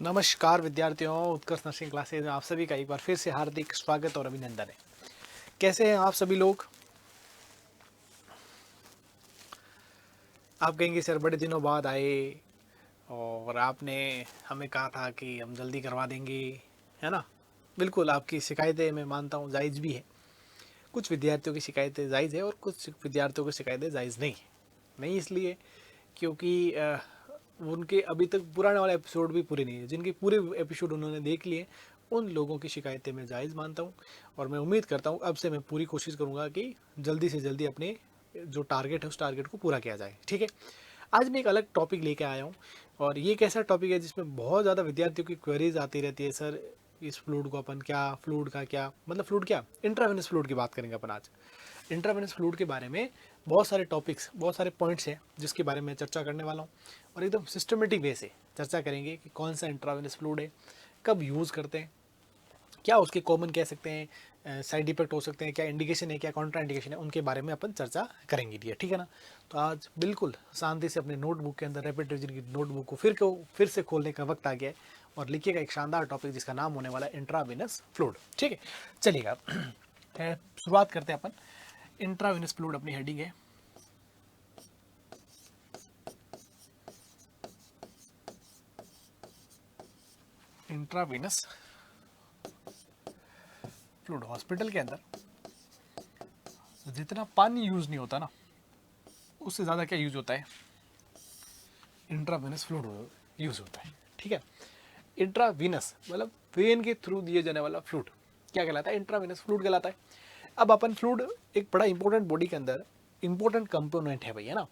नमस्कार विद्यार्थियों, उत्कर्ष nursing classes में आप सभी का एक बार फिर से हार्दिक स्वागत और अभिनंदन है। कैसे हैं आप सभी लोग? आप कहेंगे सर बड़े दिनों बाद आए और आपने हमें कहा था कि हम जल्दी करवा देंगे, है ना। बिल्कुल, आपकी शिकायतें मैं मानता हूँ जायज़ भी है। कुछ विद्यार्थियों की शिकायतें जायज़ है और कुछ विद्यार्थियों की शिकायतें जायज़ नहीं है। नहीं इसलिए क्योंकि उनके अभी तक पुराने वाले एपिसोड भी पूरे नहीं है। जिनके पूरे एपिसोड उन्होंने देख लिए, उन लोगों की शिकायतें मैं जायज़ मानता हूँ और मैं उम्मीद करता हूँ अब से मैं पूरी कोशिश करूँगा कि जल्दी से जल्दी अपने जो टारगेट है उस टारगेट को पूरा किया जाए। ठीक है, आज मैं एक अलग टॉपिक लेके आया हूँ और ये एक ऐसा टॉपिक है जिसमें बहुत ज़्यादा विद्यार्थियों की क्वेरीज आती रहती है। सर इस फ्लूइड को अपन क्या, फ्लूइड का क्या मतलब, फ्लूइड क्या, इंट्रावेनस फ्लूइड की बात करेंगे अपन आज। इंट्रावेनस फ्लूइड के बारे में बहुत सारे टॉपिक्स, बहुत सारे पॉइंट्स हैं जिसके बारे में चर्चा करने वाला हूँ और एकदम सिस्टमेटिक वे से चर्चा करेंगे कि कौन सा इंट्रावेनस फ्लूइड है, कब यूज़ करते हैं, क्या उसके कॉमन कह सकते हैं साइड इफेक्ट हो सकते हैं, क्या इंडिकेशन है, क्या कॉन्ट्रा इंडिकेशन है, उनके बारे में अपन चर्चा करेंगे डियर। ठीक है ना। तो आज बिल्कुल शांति से अपने नोटबुक के अंदर रैपिड रिवीजन की नोटबुक को फिर से खोलने का वक्त आ गया है और लिखिएगा एक शानदार टॉपिक जिसका नाम होने वाला है इंट्रावेनस फ्लूइड। ठीक है, चलिएगा शुरुआत करते हैं अपन। इंट्रावेनस फ्लूइड अपनी हेडिंग है। इंट्रावेनस फ्लूइड हॉस्पिटल के अंदर जितना पानी यूज़ नहीं होता ना, उससे ज़्यादा क्या यूज़ होता है, इंट्रावेनस फ्लूइड यूज़ होता है। ठीक है, इंट्रावीनस मतलब वेन के थ्रू दिए जाने वाला फ्लूइड क्या कहलाता है, इंट्रावीनस फ्लूइड कहलाता है। अब अपन फ्लूइड एक बड़ा इंपॉर्टेंट बॉडी के अंदर इंपॉर्टेंट कंपोनेंट है भाई, है ना।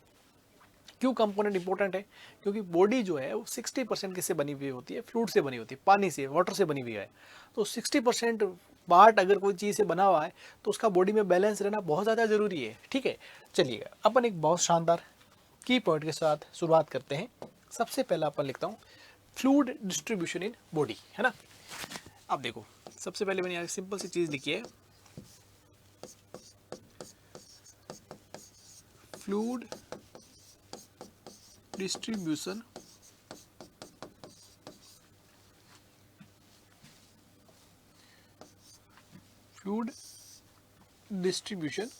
क्यों कंपोनेंट इंपॉर्टेंट है? क्योंकि बॉडी जो है वो 60% किससे बनी हुई होती है, फ्लूइड से बनी होती है, पानी से, वाटर से बनी हुई है। तो 60% पार्ट अगर कोई चीज़ से बना हुआ है तो उसका बॉडी में बैलेंस रहना बहुत ज़्यादा ज़रूरी है। ठीक है, चलिएगा अपन एक बहुत शानदार की पॉइंट के साथ शुरुआत करते हैं। सबसे पहला अपन लिखता हूँ फ्लूइड डिस्ट्रीब्यूशन इन बॉडी, है ना। अब देखो, सबसे पहले मैंने यहाँ सिंपल सी चीज़ लिखी है, fluid distribution fluid distribution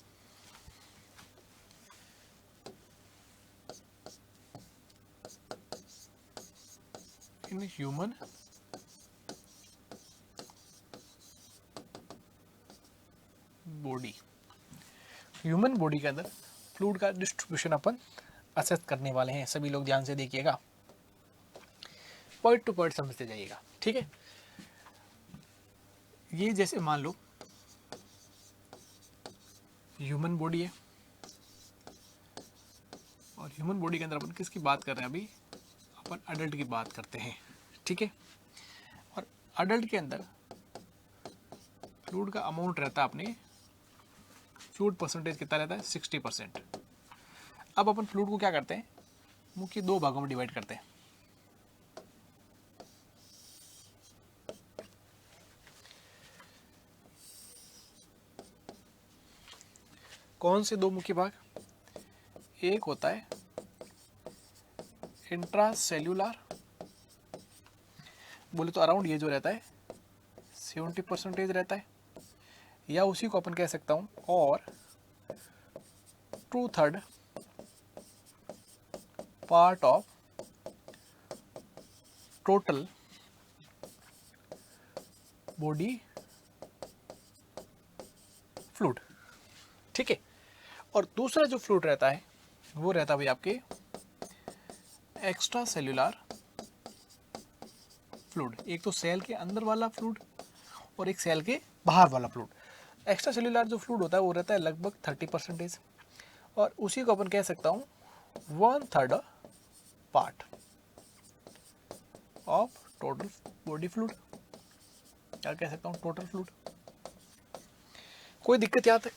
in human body. Human body के अंदर फ्लूइड का डिस्ट्रीब्यूशन अपन असेस करने वाले हैं। सभी लोग ध्यान से देखिएगा, पॉइंट टू पॉइंट समझते जाइएगा। ठीक है, ये जैसे मान लो ह्यूमन बॉडी है और ह्यूमन बॉडी के अंदर अपन किसकी बात कर रहे हैं, अभी अपन अडल्ट की बात करते हैं। ठीक है, और अडल्ट के अंदर फ्लूइड का अमाउंट रहता है अपने, फ्लूइड परसेंटेज कितना रहता है, 60%। अब अपन फ्लूइड को क्या करते हैं, मुख्य दो भागों में डिवाइड करते हैं। कौन से दो मुख्य भाग? एक होता है इंट्रासेल्यूलर, बोले तो अराउंड ये जो रहता है 70% रहता है, या उसी को अपन कह सकता हूँ और 2/3 part of total body fluid. ठीक है, और दूसरा जो फ्लूइड रहता है वो रहता है भाई आपके एक्स्ट्रा सेल्यूलर फ्लूइड। एक तो सेल के अंदर वाला फ्लूइड और एक सेल के बाहर वाला फ्लूइड। एक्स्ट्रा सेल्यूलर जो फ्लूइड होता है वो रहता है लगभग 30% और उसी को अपन कह सकता हूँ 1/3 part of total body fluid. क्या कह सकता हूँ, टोटल फ्लूइड। कोई दिक्कत यहाँ तक?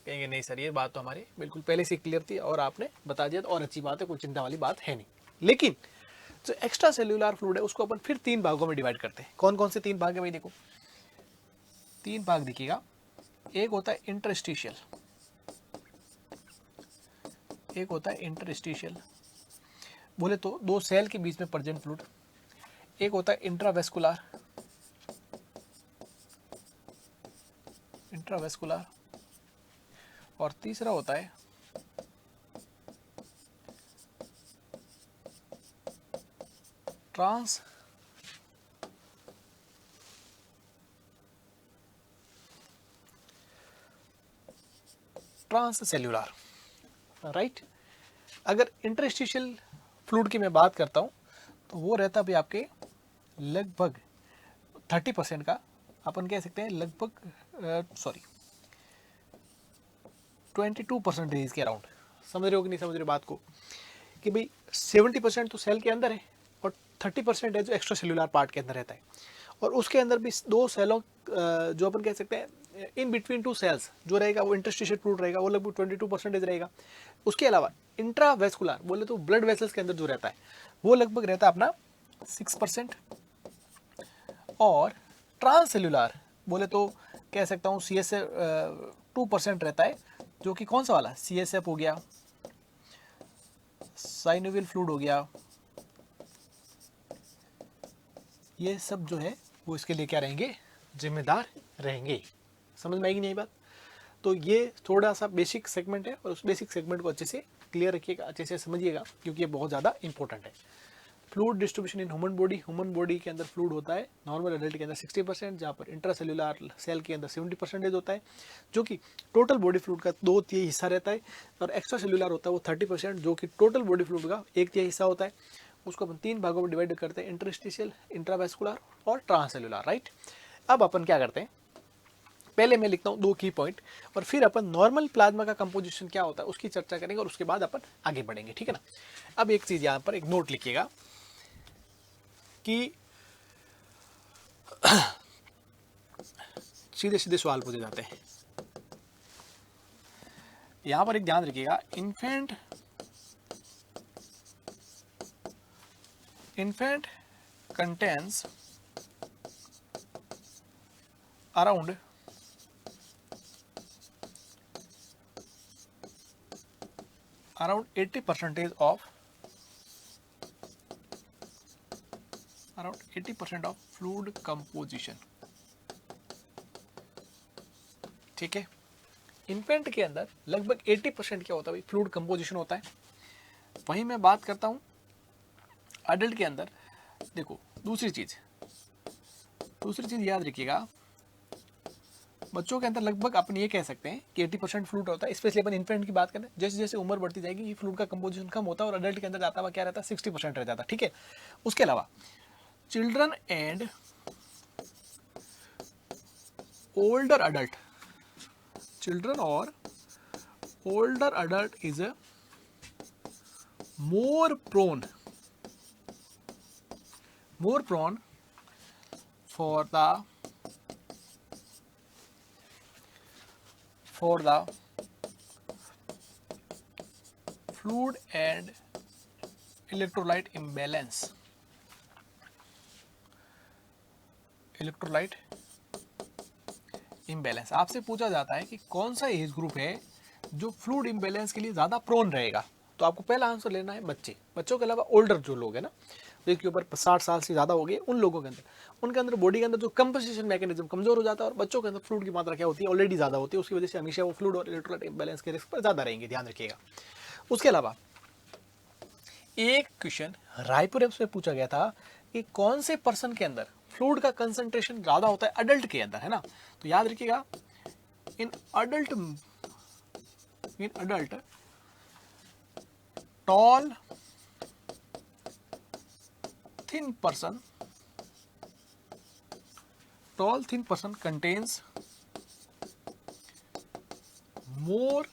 कहेंगे नहीं सर ये बात तो हमारी बिल्कुल पहले से क्लियर थी और आपने बता दिया तो और अच्छी बात है, कोई चिंता वाली बात है नहीं। लेकिन जो एक्स्ट्रा सेल्यूलर फ्लूइड है उसको अपन फिर 3 भागों में डिवाइड करते हैं। कौन कौन से 3 भाग है भाई? देखो 3 भाग दिखेगा। एक होता है इंटरस्टिशियल, एक होता है इंटरस्टिशियल, बोले तो दो सेल के बीच में प्रेजेंट फ्लूइड। एक होता है इंट्रावेस्कुलर, और तीसरा होता है ट्रांस सेल्यूलर, राइट। अगर इंटरस्टिशियल फ्लूइड की मैं बात करता हूँ तो वो रहता भी आपके लगभग 30% का, अपन कह सकते हैं लगभग 22% के अराउंड। समझ रहे हो कि नहीं समझ रहे बात को, कि भाई 70% तो सेल के अंदर है और 30% है जो एक्स्ट्रा सेल्यूलर पार्ट के अंदर रहता है। और उसके अंदर भी दो सेलों जो अपन कह सकते हैं इन बिटवीन टू सेल्स जो रहेगा वो इंटरस्टिशियल फ्लूइड रहेगा, वो लगभग 22% रहेगा। उसके अलावा इंट्रावेस्कुलर बोले तो ब्लड वेसल्स के अंदर जो रहता है वो लगभग रहता है अपना 6%। और ट्रांससेल्युलर बोले तो कह सकता हूँ CSF 2% रहता है, जो कि कौन सा वाला CSF हो गया, साइनोवियल फ्लूइड हो गया, ये सब जो है वो इसके लिए क्या रहेंगे, जिम्मेदार रहेंगे। समझ में आएगी नहीं बात। तो ये थोड़ा सा बेसिक सेगमेंट है और उस बेसिक सेगमेंट को अच्छे से क्लियर रखिएगा, अच्छे से समझिएगा, क्योंकि ये बहुत ज़्यादा इंपॉर्टेंट है। Fluid distribution in human body के अंदर फ्लूइड होता है नॉर्मल एडल्ट के अंदर 60%, जहाँ पर इंट्रासेल्युलर सेल के अंदर 70% होता है, जो कि टोटल बॉडी फ्लूइड का 2/3 हिस्सा रहता है। और एक्स्ट्रा सेल्युलर होता है वो 30%, जो कि टोटल बॉडी फ्लूइड का 1/3 हिस्सा होता है। उसको अपन 3 भागों में डिवाइड करते हैं, इंटरस्टिशियल, इंट्रावेस्कुलर और ट्रांससेल्युलर, राइट। अब अपन क्या करते हैं, पहले मैं लिखता हूँ 2 की पॉइंट और फिर अपन नॉर्मल प्लाज्मा का कंपोजिशन क्या होता है उसकी चर्चा करेंगे और उसके बाद अपन आगे बढ़ेंगे, ठीक है ना। अब एक चीज़ यहाँ पर एक नोट लिखिएगा कि सीधे सीधे सवाल पूछे जाते हैं। यहां पर एक ध्यान रखिएगा, infant contains around 80% of fluid composition, ठीक है। इन्फेंट के अंदर लगभग 80% क्या होता है, फ्लूइड कंपोजिशन होता है। वहीं मैं बात करता हूं अडल्ट के अंदर, देखो दूसरी चीज याद रखिएगा, बच्चों के अंदर लगभग अपन ये कह सकते हैं कि 80% फ्लूइड होता है, स्पेशली अपन इन्फेंट की बात करें। जैसे जैसे उम्र बढ़ती जाएगी ये फ्लूइड का कंपोजिशन कम होता है और अडल्ट के अंदर जाता हुआ क्या रहता है 60% रह जाता है, ठीक है। उसके अलावा children and older adult, children और older adult is more prone for the fluid and electrolyte imbalance, आपसे पूछा जाता है कि कौन सा एज ग्रुप है जो फ्लूइड इम्बैलेंस के लिए ज़्यादा प्रोन रहेगा। तो आपको पहला आंसर लेना है बच्चों के अलावा ओल्डर जो लोग हैं ना, जिनके ऊपर 60 साल से ज़्यादा हो गए, उन लोगों के अंदर, उनके अंदर बॉडी के अंदर जो कंपोजिशन मैकेनिज्म कमजोर हो जाता है और बच्चों के अंदर फ्लूइड की मात्रा क्या होती है ऑलरेडी ज़्यादा होती है, उसकी वजह से हमेशा वो फ्लूइड और इलेक्ट्रोलाइट इम्बैलेंस के रिस्क पर ज़्यादा रहेंगे, ध्यान रखिएगा। उसके अलावा एक क्वेश्चन रायपुर एम्स में पूछा गया था कि कौन से पर्सन के अंदर फ्लूइड का कंसंट्रेशन ज़्यादा होता है अडल्ट के अंदर, है ना। तो याद रखिएगा, in adult tall thin person contains more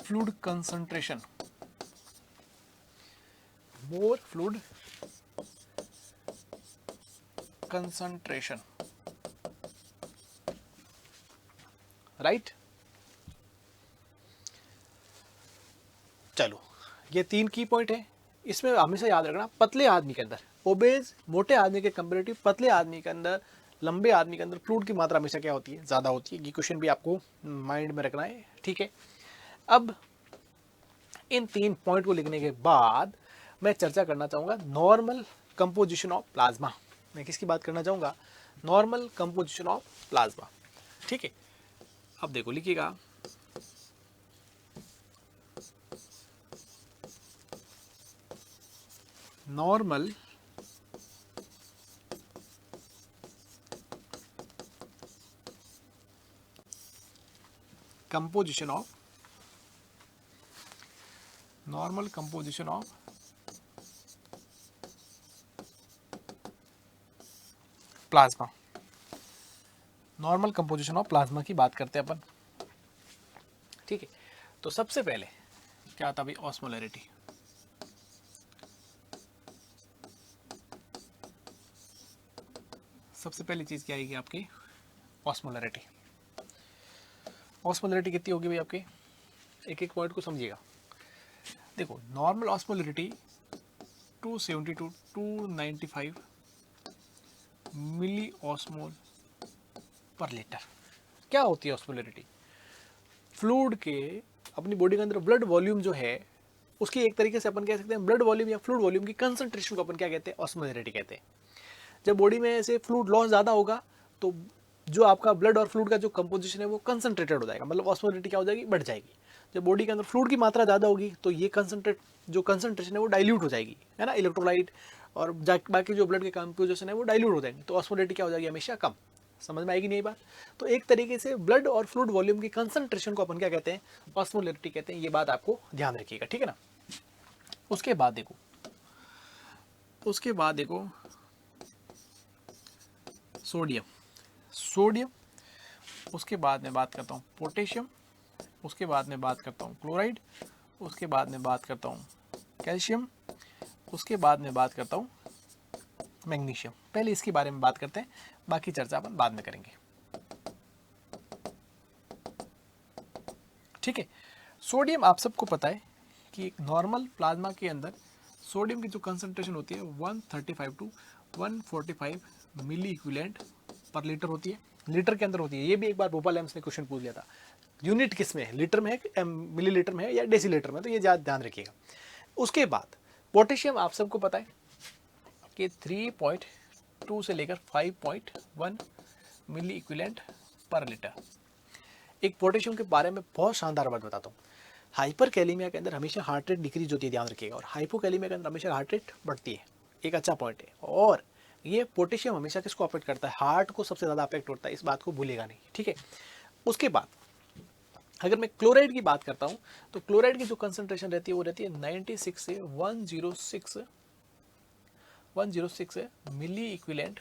fluid concentration, right. चलो ये 3 की पॉइंट है। इसमें हमेशा याद रखना, पतले आदमी के अंदर, ओबेज मोटे आदमी के कंपेरेटिव पतले आदमी के अंदर, लंबे आदमी के अंदर फ्लूइड की मात्रा हमेशा क्या होती है, ज़्यादा होती है। ये क्वेश्चन भी आपको माइंड में रखना है, ठीक है। अब इन 3 पॉइंट को लिखने के बाद मैं चर्चा करना चाहूँगा नॉर्मल कंपोजिशन ऑफ प्लाज्मा। मैं किसकी बात करना चाहूँगा? Normal composition of plasma. ठीक है, अब देखो लिखिएगा normal composition of normal composition of plasma. Normal composition of plasma की बात करते हैं अपन। ठीक है, तो सबसे पहले क्या आता भाई? ऑस्मोलैरिटी। सबसे पहली चीज क्या आएगी आपकी? ऑस्मोलैरिटी। ऑस्मोलैरिटी कितनी होगी भाई आपकी? एक एक पॉइंट को समझिएगा। देखो, normal osmolarity 270 to 295 milli osmol per litre. क्या होती है ऑस्मोलैरिटी? फ्लूइड के अपनी बॉडी के अंदर ब्लड वॉल्यूम जो है उसकी एक तरीके से अपन कह सकते हैं ब्लड वॉल्यूम या फ्लूइड वॉल्यूम की कंसंट्रेशन को अपन क्या कहते हैं? ऑस्मोलैरिटी कहते हैं। जब बॉडी में ऐसे फ्लूइड लॉस ज़्यादा होगा तो जो आपका ब्लड और फ्लूइड का जो कंपोजिशन है वो कंसंट्रेटेड हो जाएगा, मतलब ऑस्मोलैरिटी क्या हो जाएगी? बढ़ जाएगी। जब बॉडी के अंदर फ्लूइड की मात्रा ज़्यादा होगी तो ये कंसंट्रेशन है वो डाइल्यूट हो जाएगी, है ना, इलेक्ट्रोलाइट और बाकी जो ब्लड के कंपोजिशन है वो डाइल्यूट हो जाएंगे, तो ऑस्मोलैरिटी क्या हो जाएगी? हमेशा कम। समझ में आएगी नहीं बात? तो एक तरीके से ब्लड और फ्लूइड वॉल्यूम की कंसंट्रेशन को अपन क्या कहते हैं? ऑस्मोलैरिटी कहते हैं। ये बात आपको ध्यान रखिएगा, ठीक है ना। उसके बाद देखो सोडियम, उसके बाद में बात करता हूँ पोटेशियम, उसके बाद में बात करता हूँ क्लोराइड, उसके बाद में बात करता हूँ कैल्शियम, उसके बाद में बात करता हूँ मैग्नीशियम। पहले इसके बारे में बात करते हैं, बाकी चर्चा अपन बाद में करेंगे। ठीक है, सोडियम आप सबको पता है कि एक नॉर्मल प्लाज्मा के अंदर सोडियम की जो कंसंट्रेशन होती है 135 to 145 milli equivalent per litre होती है। लीटर के अंदर होती है। ये भी एक बार भोपाल एम्स ने क्वेश्चन पूछ लिया था। यूनिट किस में है? लीटर में है, मिलीलीटर में है या डेसीलीटर में? तो ये ज़्यादा ध्यान रखिएगा। उसके बाद पोटेशियम आप सबको पता है कि 3.2 से लेकर 5.1 मिली इक्विवेलेंट पर लीटर। एक पोटेशियम के बारे में बहुत शानदार बात बताता हूँ। हाइपर कैलीमिया के अंदर हमेशा हार्ट रेट डिक्रीज होती है, ध्यान रखिएगा, और हाइपोकैलीमिया के अंदर हमेशा हार्ट रेट बढ़ती है। एक अच्छा पॉइंट है। और ये पोटेशियम हमेशा किसको अफेक्ट करता है? हार्ट को सबसे ज़्यादा अफेक्ट होता है, इस बात को भूलेगा नहीं, ठीक है। उसके बाद अगर मैं क्लोराइड की बात करता हूँ तो क्लोराइड की जो कंसंट्रेशन रहती है वो रहती है 96 से 106 मिली इक्विवेलेंट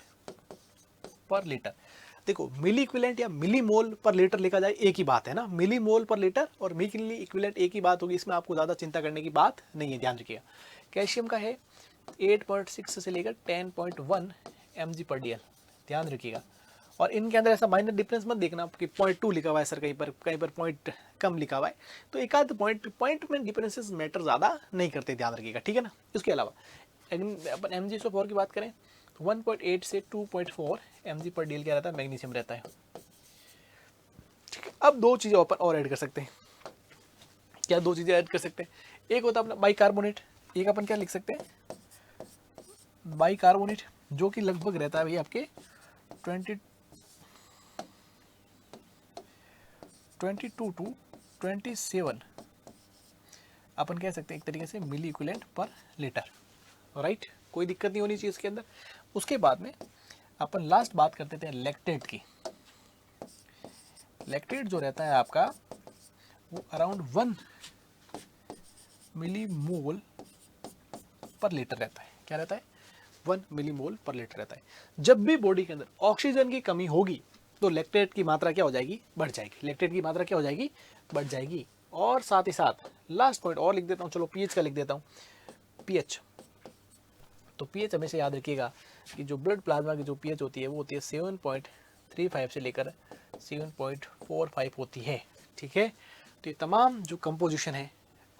पर लीटर। देखो, मिली इक्विवेलेंट या मिली मोल पर लीटर लिखा जाए एक ही बात है ना, मिली मोल पर लीटर और मिली इक्विवेलेंट एक ही बात होगी, इसमें आपको ज़्यादा चिंता करने की बात नहीं है, ध्यान रखिएगा। कैल्शियम का है 8.6 से लेकर 10.1 mg पर DL, ध्यान रखिएगा। और इनके अंदर ऐसा माइनर डिफरेंस मत देखना कि 0.2 लिखा हुआ है सर, कहीं पर पॉइंट कम लिखा हुआ है, तो एक आध पॉइंट में डिफरेंसेस मैटर ज़्यादा नहीं करते, ध्यान रखिएगा, ठीक है ना। इसके अलावा अपन MgSO4 की बात करें तो 1.8 से 2.4 mg पर DL क्या रहता है? मैग्नीशियम रहता है। ठीक है, अब दो चीज़ें अपन और ऐड कर सकते हैं। क्या दो चीज़ें ऐड कर सकते हैं? एक होता है अपना बाइकार्बोनेट, एक अपन क्या लिख सकते हैं? बाइकार्बोनेट, जो कि लगभग रहता है भाई आपके 22 टू 27 अपन कह सकते हैं एक तरीके से मिली इक्विवेलेंट पर लीटर, राइट। कोई दिक्कत नहीं होनी चाहिए इसके अंदर। उसके बाद में अपन लास्ट बात करते थे लैक्टेट की। लैक्टेट जो रहता है आपका वो अराउंड 1 मिली मोल पर लीटर रहता है। क्या रहता है? 1 मिली मोल पर लीटर रहता है। जब भी बॉडी के अंदर ऑक्सीजन की कमी होगी तो लैक्टेट की मात्रा क्या हो जाएगी? बढ़ जाएगी। लैक्टेट की मात्रा क्या हो जाएगी? बढ़ जाएगी। और साथ ही साथ लास्ट पॉइंट और लिख देता हूँ, चलो पीएच का लिख देता हूँ। पीएच, तो पीएच हमेशा याद रखिएगा कि जो ब्लड प्लाज्मा की जो पीएच होती है वो होती है 7.35 से लेकर 7.45 होती है, ठीक है। तो ये तमाम जो कंपोजिशन है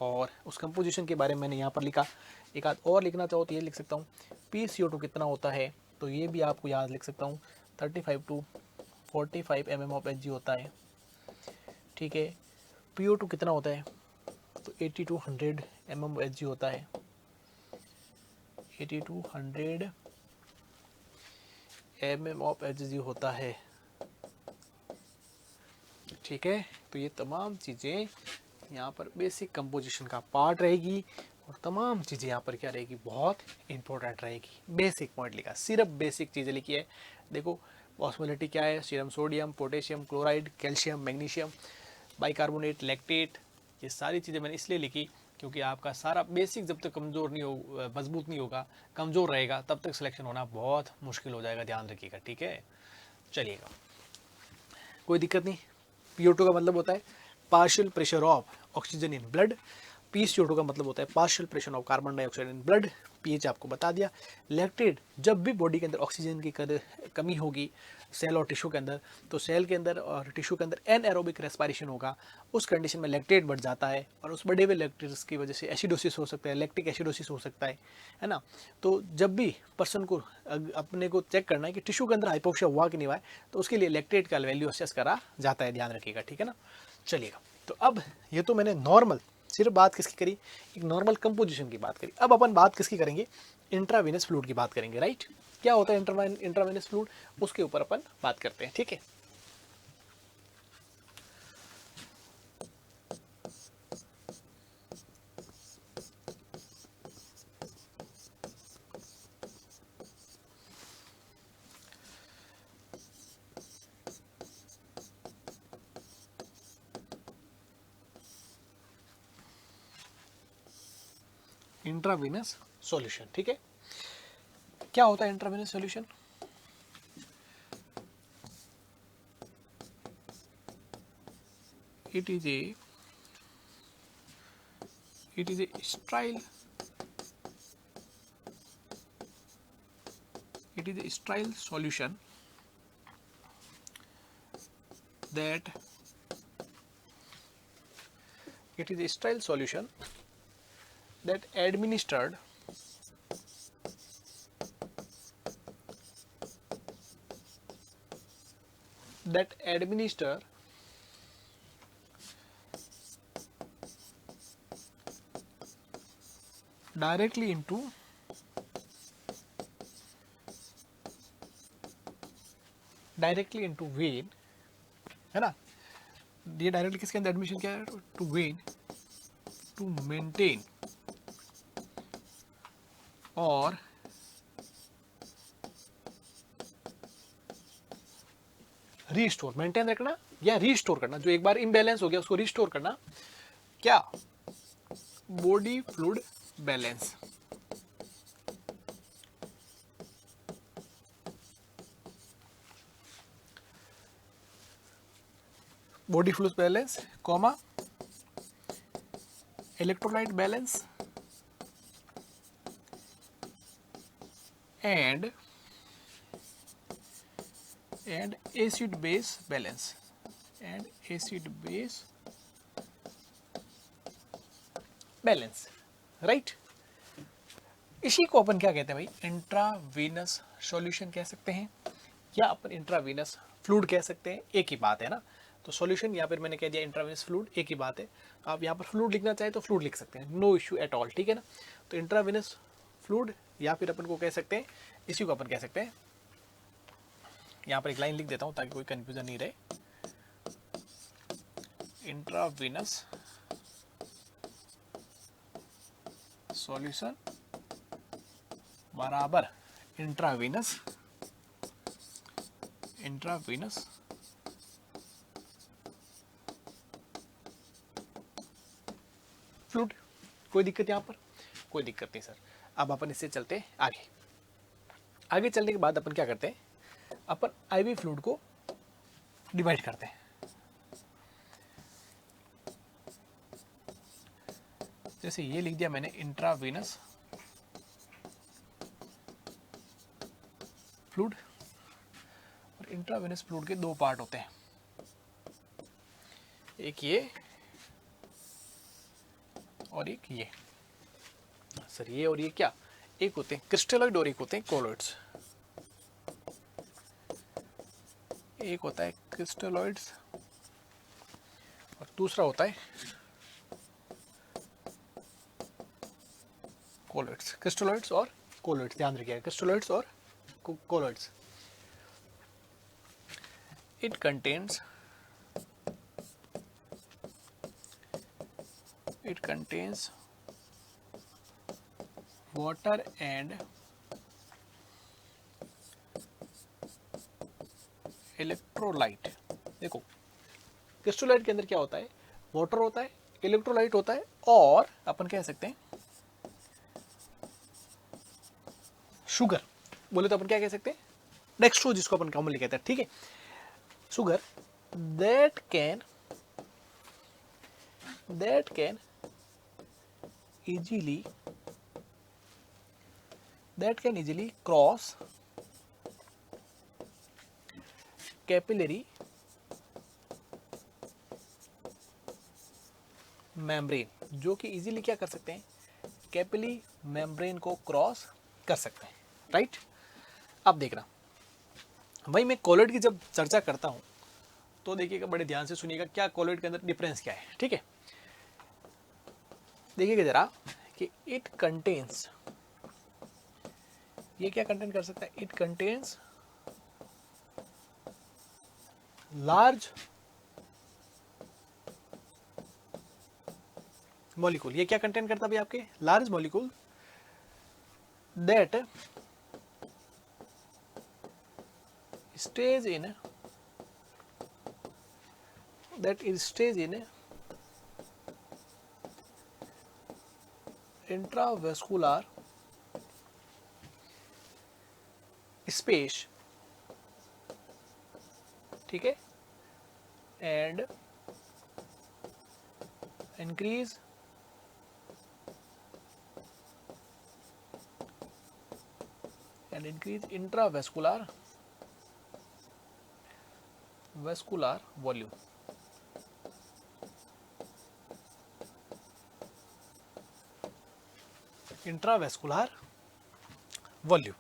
और उस कंपोजिशन के बारे में मैंने यहाँ पर लिखा। एक आध और लिखना चाहो तो ये लिख सकता हूँ, PCO2 कितना होता है तो ये भी आपको याद लिख सकता हूँ, 35 टू 45 mm ऑफ Hg होता है, ठीक है। PO2 कितना होता है तो 80 टू 100 mm Hg होता है, 80 to 100 mm ऑफ Hg होता है। ठीक है, तो ये तमाम चीज़ें यहाँ पर बेसिक कंपोजिशन का पार्ट रहेगी और तमाम चीज़ें यहाँ पर क्या रहेगी, बहुत इंपॉर्टेंट रहेगी। बेसिक पॉइंट लिखा, सिर्फ बेसिक चीज़ें लिखी है। देखो ऑस्मोलिटी क्या है, serum sodium, potassium chloride, calcium, magnesium, bicarbonate, lactate, ये सारी चीज़ें मैंने इसलिए लिखी क्योंकि आपका सारा बेसिक जब तक कमज़ोर नहीं हो, मजबूत नहीं होगा, कमज़ोर रहेगा, तब तक सिलेक्शन होना बहुत मुश्किल हो जाएगा, ध्यान रखिएगा। ठीक है, चलिएगा, कोई दिक्कत नहीं। PO2 का मतलब होता है partial pressure of oxygen in blood. PCO2 का मतलब होता है partial pressure of carbon dioxide in blood. PH आपको बता दिया। लैक्टेट, जब भी बॉडी के अंदर ऑक्सीजन की कमी होगी सेल और टिश्यू के अंदर, तो सेल के अंदर और टिश्यू के अंदर एनएरोबिक रेस्पिरेशन होगा, उस कंडीशन में लैक्टेट बढ़ जाता है और उस बढ़े हुए लैक्टेट्स की वजह से एसिडोसिस हो सकता है, लैक्टिक एसिडोसिस हो सकता है ना। तो जब भी पर्सन को अपने को चेक करना है कि टिश्यू के अंदर हाइपोक्सिया हुआ कि नहीं हुआ है, तो उसके लिए लैक्टेट का वैल्यू असेस करा जाता है, ध्यान रखिएगा। ठीक है ना, चलिएगा। तो अब ये तो मैंने नॉर्मल सिर्फ बात किसकी करी, एक नॉर्मल कंपोजिशन की बात करी। अब अपन बात किसकी करेंगे, इंट्रावेनस फ्लूइड की बात करेंगे, राइट। क्या होता है इंट्रावेनस फ्लूइड, उसके ऊपर अपन बात करते हैं। ठीक है, इंट्रावेनस सॉल्यूशन। ठीक है, क्या होता है intravenous solution, it is a sterile, solution that administered directly into when, है ना। ये डायरेक्टली किसके अंदर एडमिशन क्या है, टू वेन टू मेंटेन और रीस्टोर, मेंटेन रखना या रीस्टोर करना, जो एक बार इम्बैलेंस हो गया उसको रीस्टोर करना, क्या, body fluid balance. Body fluid balance, comma, electrolyte balance and acid base balance, right. इसी को अपन क्या कहते हैं भाई, इंट्रावीनस सॉल्यूशन कह सकते हैं या अपन इंट्रावीनस फ्लूइड कह सकते हैं, एक ही बात है ना। तो सॉल्यूशन या फिर मैंने कह दिया इंट्रावीनस फ्लूइड, एक ही बात है। आप यहाँ पर फ्लूइड लिखना चाहे तो फ्लूइड लिख सकते हैं, नो इश्यू एट ऑल। ठीक है ना, तो इंट्रावीनस फ्लूइड या फिर अपन को कह सकते हैं, इसी को अपन कह सकते हैं, यहाँ पर एक लाइन लिख देता हूँ ताकि कोई कंफ्यूजन नहीं रहे। इंट्रावीनस सॉल्यूशन बराबर इंट्रावीनस फ्लूइड। कोई दिक्कत यहाँ पर, कोई दिक्कत नहीं सर। अब अपन इससे चलते हैं आगे चलने के बाद अपन क्या करते हैं, अपन आईवी फ्लूइड को डिवाइड करते हैं। जैसे ये लिख दिया मैंने इंट्रावीनस फ्लूइड, और इंट्रावीनस फ्लूइड के दो पार्ट होते हैं, एक ये और एक ये। सर ये और ये क्या, एक होते हैं क्रिस्टलॉइड और एक होते हैं कोलॉइड्स। एक होता है क्रिस्टलॉइड्स और दूसरा होता है कोलॉइड्स, क्रिस्टलॉइड्स और कोलोइड्स, ध्यान रखिएगा, क्रिस्टलोइड्स और colloids. It contains water and electrolyte. देखो क्रिस्टलोइड के अंदर क्या होता है, वाटर होता है, इलेक्ट्रोलाइट होता है, और अपन कह सकते हैं शुगर, बोले तो अपन क्या कह सकते हैं, डेक्स्ट्रोज, जिसको अपन कॉमनली कहते हैं, ठीक है, sugar that can easily cross capillary membrane, जो कि इजीली क्या कर सकते हैं, कैपिलरी मेम्ब्रेन को क्रॉस कर सकते हैं, राइट। अब देखना भाई, मैं कोलोइड की जब चर्चा करता हूं तो देखिएगा, बड़े ध्यान से सुनिएगा, क्या कोलोइड के अंदर डिफरेंस क्या है, ठीक है। देखिएगा जरा कि इट कंटेन्स, ये क्या कंटेन कर सकता है, इट कंटेन्स लार्ज मॉलिक्यूल, ये क्या कंटेन करता है भाई आपके, large molecule that stays in intravascular space, ठीक है, and increase intravascular volume। Intravascular volume,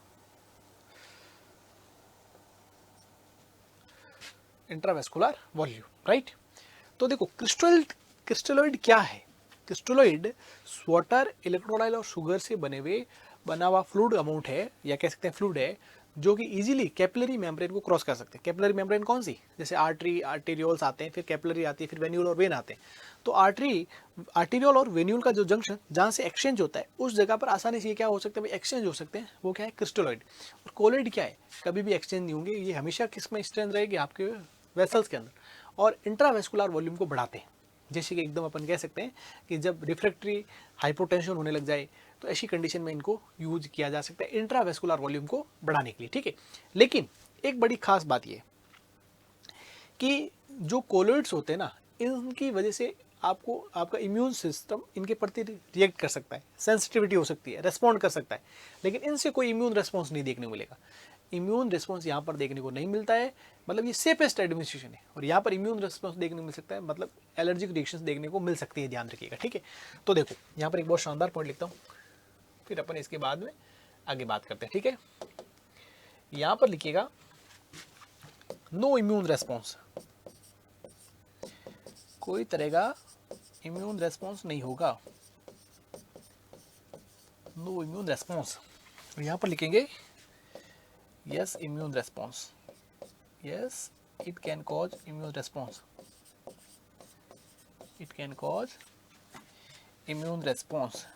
intravascular volume, right. तो देखो क्रिस्टलोइड क्या है, क्रिस्टलोइड वाटर, इलेक्ट्रोलाइट और शुगर से बना हुआ फ्लूइड अमाउंट है, या कह सकते हैं फ्लूइड है, जो कि इजीली कैपिलरी मेम्ब्रेन को क्रॉस कर सकते हैं। कैपिलरी मेम्ब्रेन कौन सी, जैसे आर्टेरियोल्स आते हैं, फिर कैपिलरी आती है, फिर वेन्यूल और वेन आते हैं। तो आर्टेरियोल और वेन्यूल का जो जंक्शन जहाँ से एक्सचेंज होता है, उस जगह पर आसानी से क्या हो सकता है, एक्सचेंज हो सकते हैं, वो क्या है, क्रिस्टलोइड। और कोलोइड क्या है, कभी भी एक्सचेंज नहीं होंगे, ये हमेशा किस में स्ट्रेंथ रहेगी, आपके वेसल्स के अंदर, और इंट्रावेस्कुलर वॉल्यूम को बढ़ाते हैं। जैसे कि एकदम अपन कह सकते हैं कि जब रिफ्रैक्टरी हाइपोटेंशन होने लग जाए, तो ऐसी कंडीशन में इनको यूज किया जा सकता है इंट्रावेस्कुलर वॉल्यूम को बढ़ाने के लिए, ठीक है। लेकिन एक बड़ी खास बात यह कि जो कोलोइड्स होते हैं ना, इनकी वजह से आपका इम्यून सिस्टम इनके प्रति रिएक्ट कर सकता है, सेंसिटिविटी हो सकती है, रेस्पॉन्ड कर सकता है, लेकिन इनसे कोई इम्यून रेस्पॉन्स नहीं देखने को मिलेगा। इम्यून रिस्पॉन्स यहाँ पर देखने को नहीं मिलता है, मतलब ये सेफेस्ट एडमिनिस्ट्रेशन है, और यहाँ पर इम्यून रिस्पॉन्स देखने को मिल सकता है, मतलब एलर्जिक रिएक्शंस देखने को मिल सकती है, ध्यान रखिएगा, ठीक है। तो देखो यहाँ पर एक बहुत शानदार पॉइंट लिखता हूँ, फिर अपन इसके बाद में आगे बात करते हैं, ठीक है। यहाँ पर लिखिएगा नो इम्यून रेस्पॉन्स, कोई तरह का इम्यून रेस्पॉन्स नहीं होगा, नो इम्यून रेस्पॉन्स। यहाँ पर लिखेंगे yes immune response, yes it can cause immune response, it can cause immune response,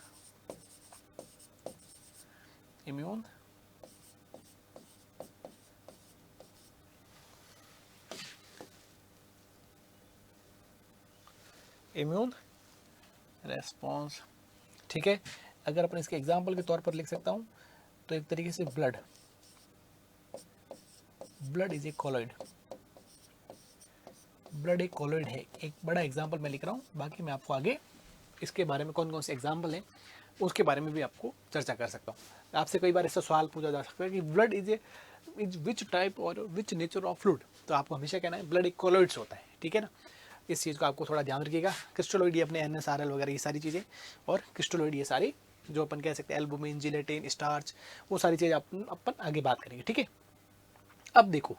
immune response, ठीक है। अगर अपन इसके एग्जाम्पल के तौर पर लिख सकता हूँ, तो एक तरीके से blood is a colloid, blood एक कोलोइड है। एक बड़ा एग्जाम्पल मैं लिख रहा हूँ, बाकी मैं आपको आगे इसके बारे में कौन कौन से एग्जाम्पल हैं उसके बारे में भी आपको चर्चा कर सकता हूँ। आपसे कई बार ऐसा सवाल पूछा जा सकता है कि ब्लड इज विच टाइप और विच नेचर ऑफ फ्लूइड, तो आपको हमेशा कहना है ब्लड एक कोलोइड्स होता है, ठीक है ना। इस चीज़ को आपको थोड़ा ध्यान रखिएगा। क्रिस्टलोइड ये अपने NaCl वगैरह ये सारी चीज़ें, और क्रिस्टलोइड ये सारी जो अपन कह सकते हैं एल्बुमिन, जिलेटिन, स्टार्च, वो सारी चीज़ें अपन आगे बात करेंगे, ठीक है। अब देखो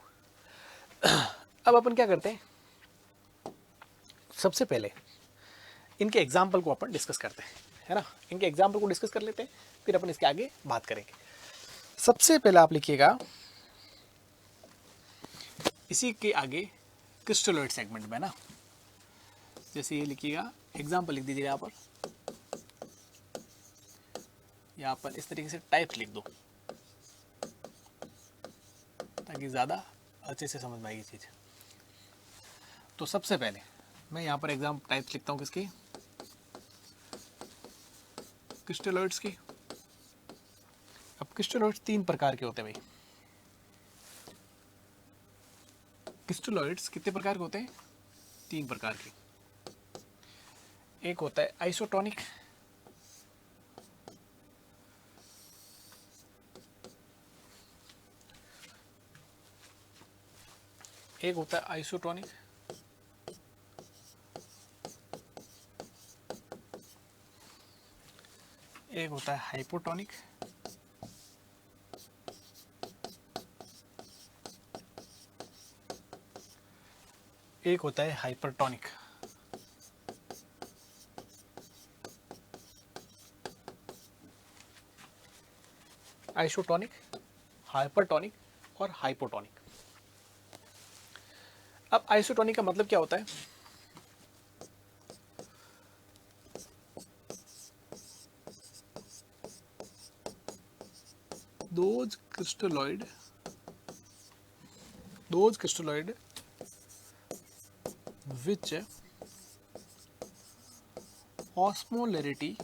अब अपन क्या करते हैं, सबसे पहले इनके एग्जाम्पल को अपन डिस्कस करते हैं, है ना। इनके एग्जाम्पल को डिस्कस कर लेते हैं, फिर अपन इसके आगे बात करेंगे। सबसे पहले आप लिखिएगा इसी के आगे क्रिस्टलोइड सेगमेंट में ना, जैसे ये लिखिएगा, एग्जाम्पल लिख दीजिए यहाँ पर इस तरीके से टाइप्स लिख दो ताकि ज़्यादा अच्छे से समझ में आएगी चीज़। तो सबसे पहले मैं यहाँ पर एग्जाम टाइप्स लिखता हूँ किसकी, क्रिस्टलोइड्स की। अब क्रिस्टलोइड्स 3 प्रकार के होते हैं भाई। क्रिस्टलोइड्स कितने प्रकार के होते हैं? 3 प्रकार के। एक होता है आइसोटोनिक, एक होता है आइसोटोनिक, एक होता है हाइपोटोनिक, एक होता है हाइपरटोनिक। आइसोटोनिक, हाइपरटोनिक और हाइपोटोनिक। अब आइसोटोनिक का मतलब क्या होता है? those crystalloid which osmolarity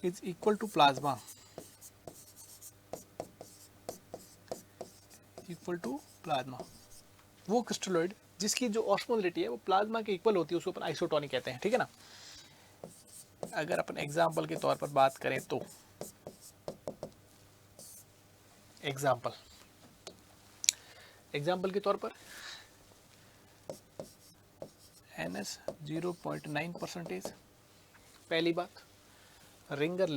is equal to plasma वो क्रिस्टलोइड जिसकी जो ऑस्मोलरिटी है वो प्लाज्मा के इक्वल होती है उसको अपन आइसोटोनिक कहते हैं, ठीक है ना। अगर अपन एग्जाम्पल के तौर पर बात करें तो एग्जाम्पल के तौर पर NS 0.9%, पहली बात। रिंगर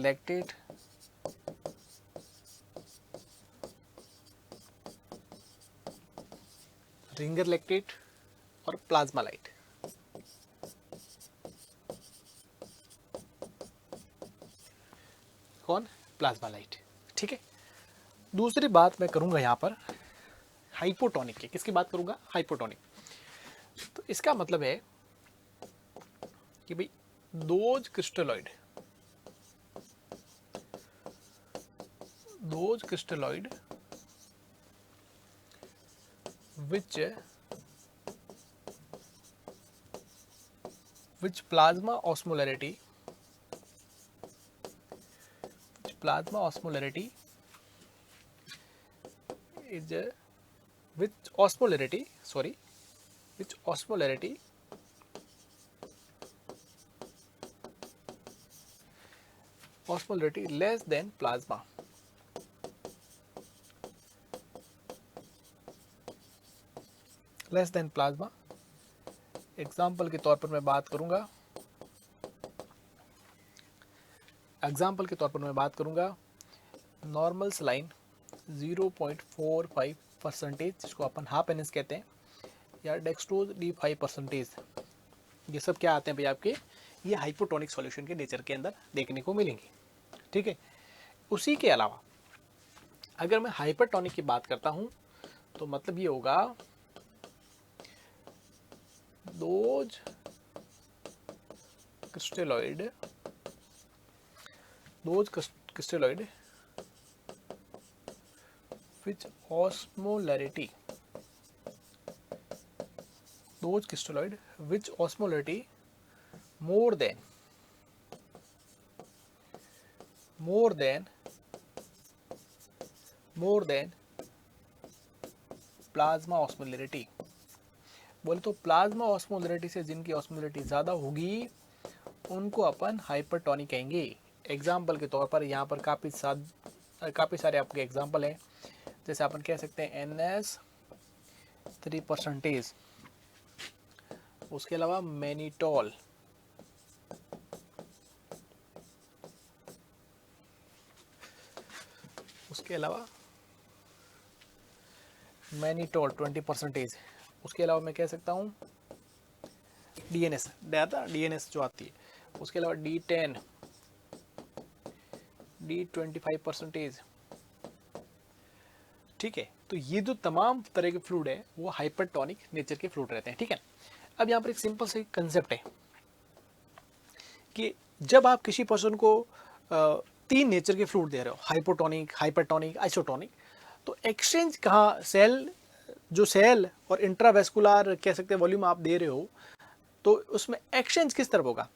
लैक्टेट, और प्लाज्मा लाइट। कौन? प्लाज्मा लाइट, ठीक है। दूसरी बात मैं करूंगा यहाँ पर हाइपोटोनिक की। किसकी बात करूंगा? हाइपोटोनिक। तो इसका मतलब है कि भाई those crystalloid which plasma osmolarity is which osmolarity less than plasma example के तौर पर मैं बात करूंगा नॉर्मल सलाइन 0.45%, जिसको अपन हाफ एनएस कहते हैं, या डेक्सट्रोज D5%। ये सब क्या आते हैं भाई आपके, ये हाइपोटोनिक सॉल्यूशन के नेचर के अंदर देखने को मिलेंगे, ठीक है। उसी के अलावा अगर मैं हाइपरटोनिक की बात करता हूं तो मतलब ये होगा those crystalloid which osmolarity more than plasma osmolarity. बोले तो प्लाज्मा ऑस्मोलरिटी से जिनकी ऑस्मोलरिटी ज़्यादा होगी उनको अपन हाइपरटोनिक कहेंगे। एग्जाम्पल के तौर पर यहाँ पर काफ़ी सारे आपके एग्जाम्पल हैं। जैसे अपन कह सकते हैं NS 3%, उसके अलावा मैनिटॉल, उसके अलावा 20%, उसके अलावा मैं कह सकता हूँ DNS जो आती है, उसके अलावा D10, D25%। ठीक है, तो ये जो तमाम तरह के फ्लूइड है वो हाइपरटोनिक नेचर के फ्लूइड रहते हैं। ठीक है, अब यहाँ पर एक सिंपल सा कंसेप्ट है कि जब आप किसी पर्सन को तीन नेचर के फ्लूइड दे रहे हो, हाइपोटोनिक, हाइपरटोनिक, आइसोटोनिक, तो एक्सचेंज कहाँ, सेल, जो सेल और इंट्रावेस्कुलर कह सकते हैं वॉल्यूम आप दे रहे हो, तो उसमें एक्सचेंज किस तरफ होगा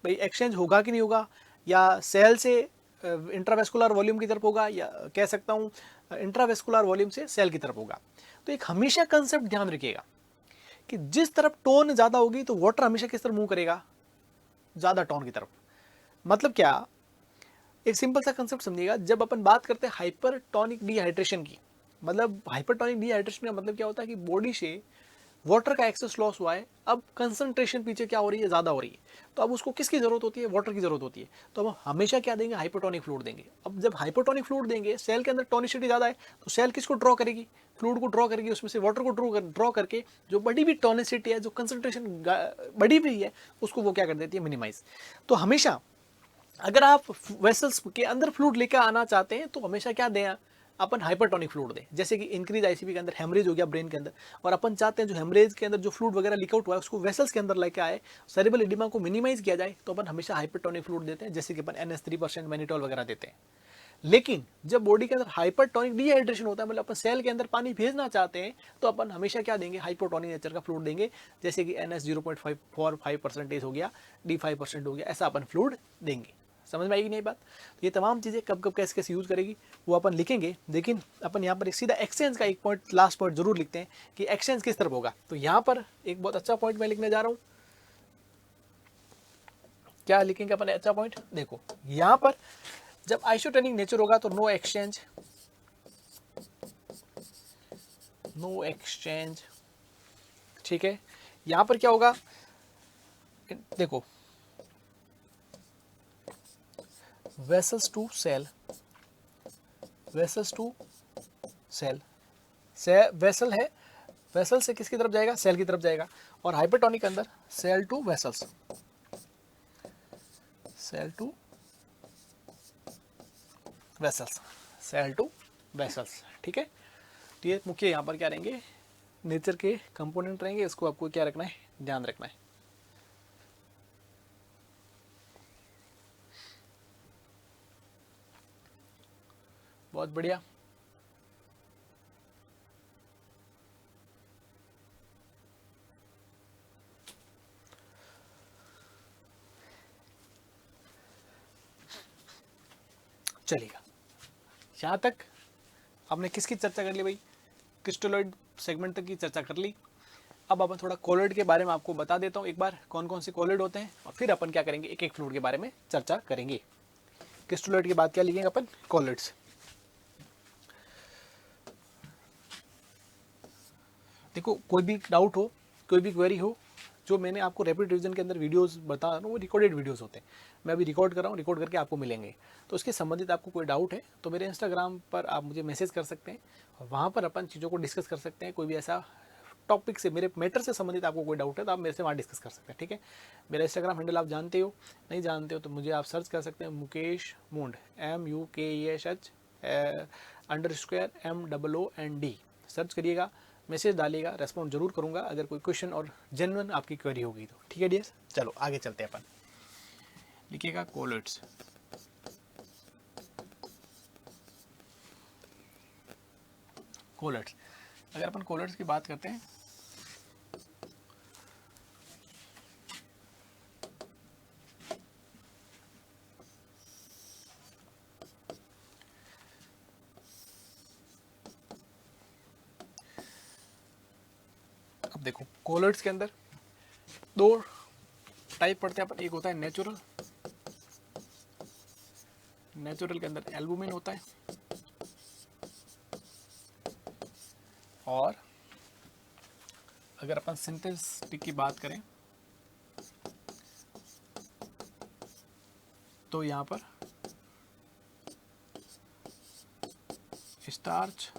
भाई, एक्सचेंज होगा कि नहीं होगा, या सेल से इंट्रावेस्कुलर वॉल्यूम की तरफ होगा, या कह सकता हूँ इंट्रावेस्कुलर वॉल्यूम से सेल की तरफ होगा। तो एक हमेशा कंसेप्ट ध्यान रखिएगा कि जिस तरफ टोन ज़्यादा होगी तो वाटर हमेशा किस तरफ मूव करेगा, ज़्यादा टोन की तरफ। मतलब क्या, एक सिंपल सा कंसेप्ट समझिएगा, जब अपन बात करते हैं हाइपरटोनिक डिहाइड्रेशन की, मतलब हाइपरटोनिक डिहाइड्रेशन का मतलब क्या होता है कि बॉडी से वाटर का एक्सेस लॉस हुआ है, अब कंसंट्रेशन पीछे क्या हो रही है, ज़्यादा हो रही है, तो अब उसको किसकी ज़रूरत होती है, वाटर की ज़रूरत होती है। तो अब हमेशा क्या देंगे, हाइपरटोनिक फ्लूइड देंगे। अब जब हाइपरटोनिक फ्लूइड देंगे, सेल के अंदर टोनिसिटी ज़्यादा है, तो सेल किसको ड्रॉ करेगी, फ्लूइड को ड्रॉ करेगी, उसमें से वाटर को ड्रॉ करके जो बड़ी भी टोनिसिटी है, जो कंसंट्रेशन बड़ी भी है, उसको वो क्या कर देती है, मिनिमाइज। तो हमेशा अगर आप वेसल्स के अंदर फ्लूइड लेकर आना चाहते हैं तो हमेशा क्या दें, अपन हाइपरटोनिक फ्लूइड दें। जैसे कि इंक्रीज आईसीपी के अंदर हेमरेज हो गया ब्रेन के अंदर, और अपन चाहते हैं जो हेमरेज के अंदर जो फ्लूइड वगैरह लीक आउट हुआ है उसको वेसल्स के अंदर लेके आए, सेरेब्रल एडिमा को मिनिमाइज किया जाए, तो अपन हमेशा हाइपरटोनिक फ्लूइड देते हैं, जैसे कि अपन NH3% मैनिटोल वगैरह देते हैं। लेकिन जब बॉडी के अंदर हाइपरटोनिक डिहाइड्रेशन होता है, मतलब अपन सेल के अंदर पानी भेजना चाहते हैं, तो अपन हमेशा क्या देंगे, हाइपोटोनिक नेचर का फ्लूइड देंगे, जैसे कि NH0.45% हो गया, D5% हो गया, ऐसा अपन फ्लूइड देंगे। समझ में आएगी नहीं बात। तो ये तमाम चीज़ें कब कब कैसे कैसे यूज़ करेगी वो अपन लिखेंगे, लेकिन अपन यहाँ पर एक सीधा एक्सचेंज का एक पॉइंट, लास्ट पॉइंट जरूर लिखते हैं कि एक्सचेंज किस तरफ होगा। तो यहाँ पर एक बहुत अच्छा पॉइंट मैं लिखने जा रहा हूँ। क्या लिखेंगे अपन अच्छा पॉइंट, देखो यहाँ पर जब आइसोटोनिक नेचर होगा तो नो एक्सचेंज, नो एक्सचेंज। ठीक है, यहाँ पर क्या होगा, देखो vessels to cell, vessels to cell, vessel है, वेसल से किसकी तरफ जाएगा, सेल की तरफ जाएगा। और हाइपरटोनिक के अंदर cell to vessels, cell to vessels, cell to vessels. ठीक है, तो ये मुख्य यहाँ पर क्या रहेंगे, नेचर के कंपोनेंट रहेंगे, इसको आपको क्या रखना है, ध्यान रखना है। बहुत बढ़िया। चलेगा, यहाँ तक आपने किसकी चर्चा कर ली भाई, क्रिस्टलोइड सेगमेंट तक की चर्चा कर ली। अब अपन थोड़ा कोलोइड के बारे में आपको बता देता हूँ एक बार, कौन कौन से कोलोइड होते हैं, और फिर अपन क्या करेंगे, एक एक फ्लूइड के बारे में चर्चा करेंगे। क्रिस्टलोइड के बाद क्या लिखेंगे अपन, कोलोइड्स। देखो कोई भी डाउट हो, कोई भी क्वेरी हो, जो मैंने आपको रैपिड रिवीजन के अंदर वीडियोस बता रहा हूँ वो रिकॉर्डेड वीडियोस होते हैं, मैं अभी रिकॉर्ड कर रहा हूँ, रिकॉर्ड करके आपको मिलेंगे। तो उसके संबंधित आपको कोई डाउट है तो मेरे इंस्टाग्राम पर आप मुझे मैसेज कर सकते हैं, और वहाँ पर अपन चीज़ों को डिस्कस कर सकते हैं। कोई भी ऐसा टॉपिक से, मेरे मैटर से संबंधित आपको कोई डाउट है तो आप मेरे से वहाँ डिस्कस कर सकते हैं। ठीक है, मेरा इंस्टाग्राम हैंडल आप जानते हो, नहीं जानते हो तो मुझे आप सर्च कर सकते हैं, मुकेश मूंड, MUKESH_MOOND, सर्च करिएगा, मैसेज डालिएगा, रेस्पॉन्ड जरूर करूँगा अगर कोई क्वेश्चन और जेन्युइन आपकी क्वेरी होगी तो। ठीक है डियर, चलो आगे चलते हैं अपन। लिखिएगा कोलोइड्स, कोलोइड्स। अगर अपन कोलोइड्स की बात करते हैं देखो कोलोइड्स के अंदर दो टाइप पढ़ते हैं अपन, एक होता है नेचुरल, नेचुरल के अंदर एल्बुमिन होता है, और अगर अपन सिंथेटिक की बात करें तो यहाँ पर स्टार्च,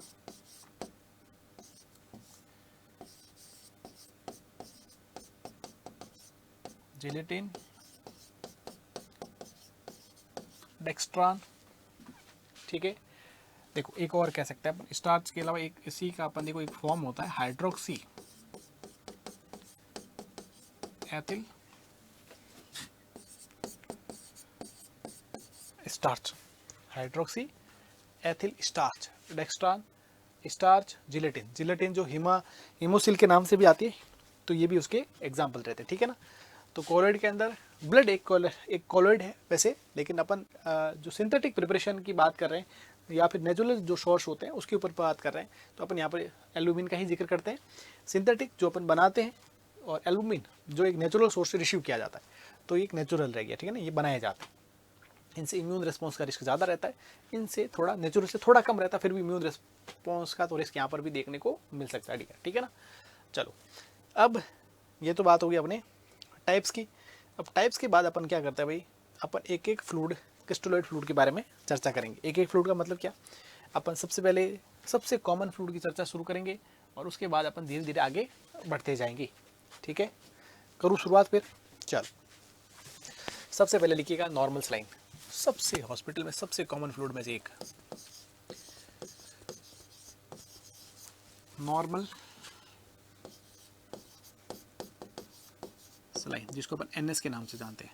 जिलेटिन, डेक्स्ट्रॉन, ठीक है। देखो एक और कह सकते हैं अपन स्टार्च के अलावा, एक इसी का अपन देखो एक फॉर्म होता है hydroxy ethyl starch, hydroxy ethyl starch, dextran starch, gelatin, gelatin जो हीमोसिल के नाम से भी आती है, तो ये भी उसके एग्जाम्पल रहते हैं, ठीक है ना। तो कोलोइड के अंदर ब्लड एक कोलोइड है वैसे, लेकिन अपन जो सिंथेटिक प्रिपरेशन की बात कर रहे हैं या फिर नेचुरल जो सोर्स होते हैं उसके ऊपर बात कर रहे हैं, तो अपन यहाँ पर एल्यूमिन का ही जिक्र करते हैं। सिंथेटिक जो अपन बनाते हैं और एल्यूमिन जो एक नेचुरल सोर्स से रिसीव किया जाता है, तो एक नेचुरल रह गया, ठीक है ना, ये बनाया जाता है। इनसे इम्यून रिस्पॉन्स का रिस्क ज़्यादा रहता है, इनसे थोड़ा नेचुरल से थोड़ा कम रहता है, फिर भी इम्यून रिस्पॉन्स का तो रिस्क यहाँ पर भी देखने को मिल सकता है, ठीक है ना। चलो अब ये तो बात होगी अपने टाइप्स की। अब टाइप्स के बाद अपन क्या करते हैं भाई, अपन एक एक फ्लूइड, क्रिस्टलोइड फ्लूइड के बारे में चर्चा करेंगे। एक एक फ्लूइड का मतलब क्या, अपन सबसे पहले सबसे कॉमन फ्लूइड की चर्चा शुरू करेंगे और उसके बाद अपन धीरे धीरे आगे बढ़ते जाएंगे, ठीक है। करूँ शुरुआत फिर, चल सबसे पहले लिखिएगा नॉर्मल सलाइन, सबसे हॉस्पिटल में सबसे कॉमन फ्लूइड में से एक नॉर्मल सलाइन, जिसको अपन एनएस के नाम से जानते हैं।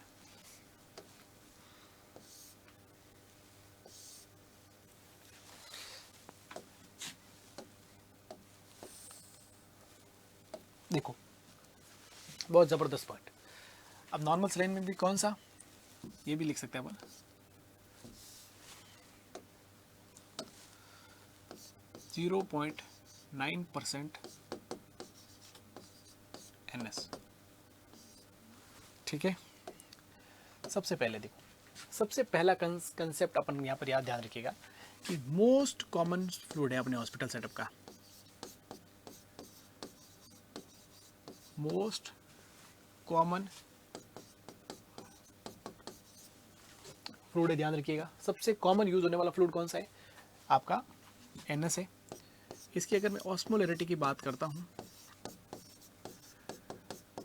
देखो बहुत जबरदस्त पॉइंट। अब नॉर्मल सलाइन में भी कौन सा, ये भी लिख सकते हैं अपन 0.9% NS, ठीक है। सबसे पहले देखो, सबसे पहला कंसेप्ट अपन यहाँ पर याद ध्यान रखिएगा कि मोस्ट कॉमन फ्लूइड है अपने हॉस्पिटल सेटअप का, मोस्ट कॉमन फ्लूइड है, ध्यान रखिएगा। सबसे कॉमन यूज होने वाला फ्लूइड कौन सा है, आपका NS है। इसकी अगर मैं ऑस्मोलैरिटी की बात करता हूँ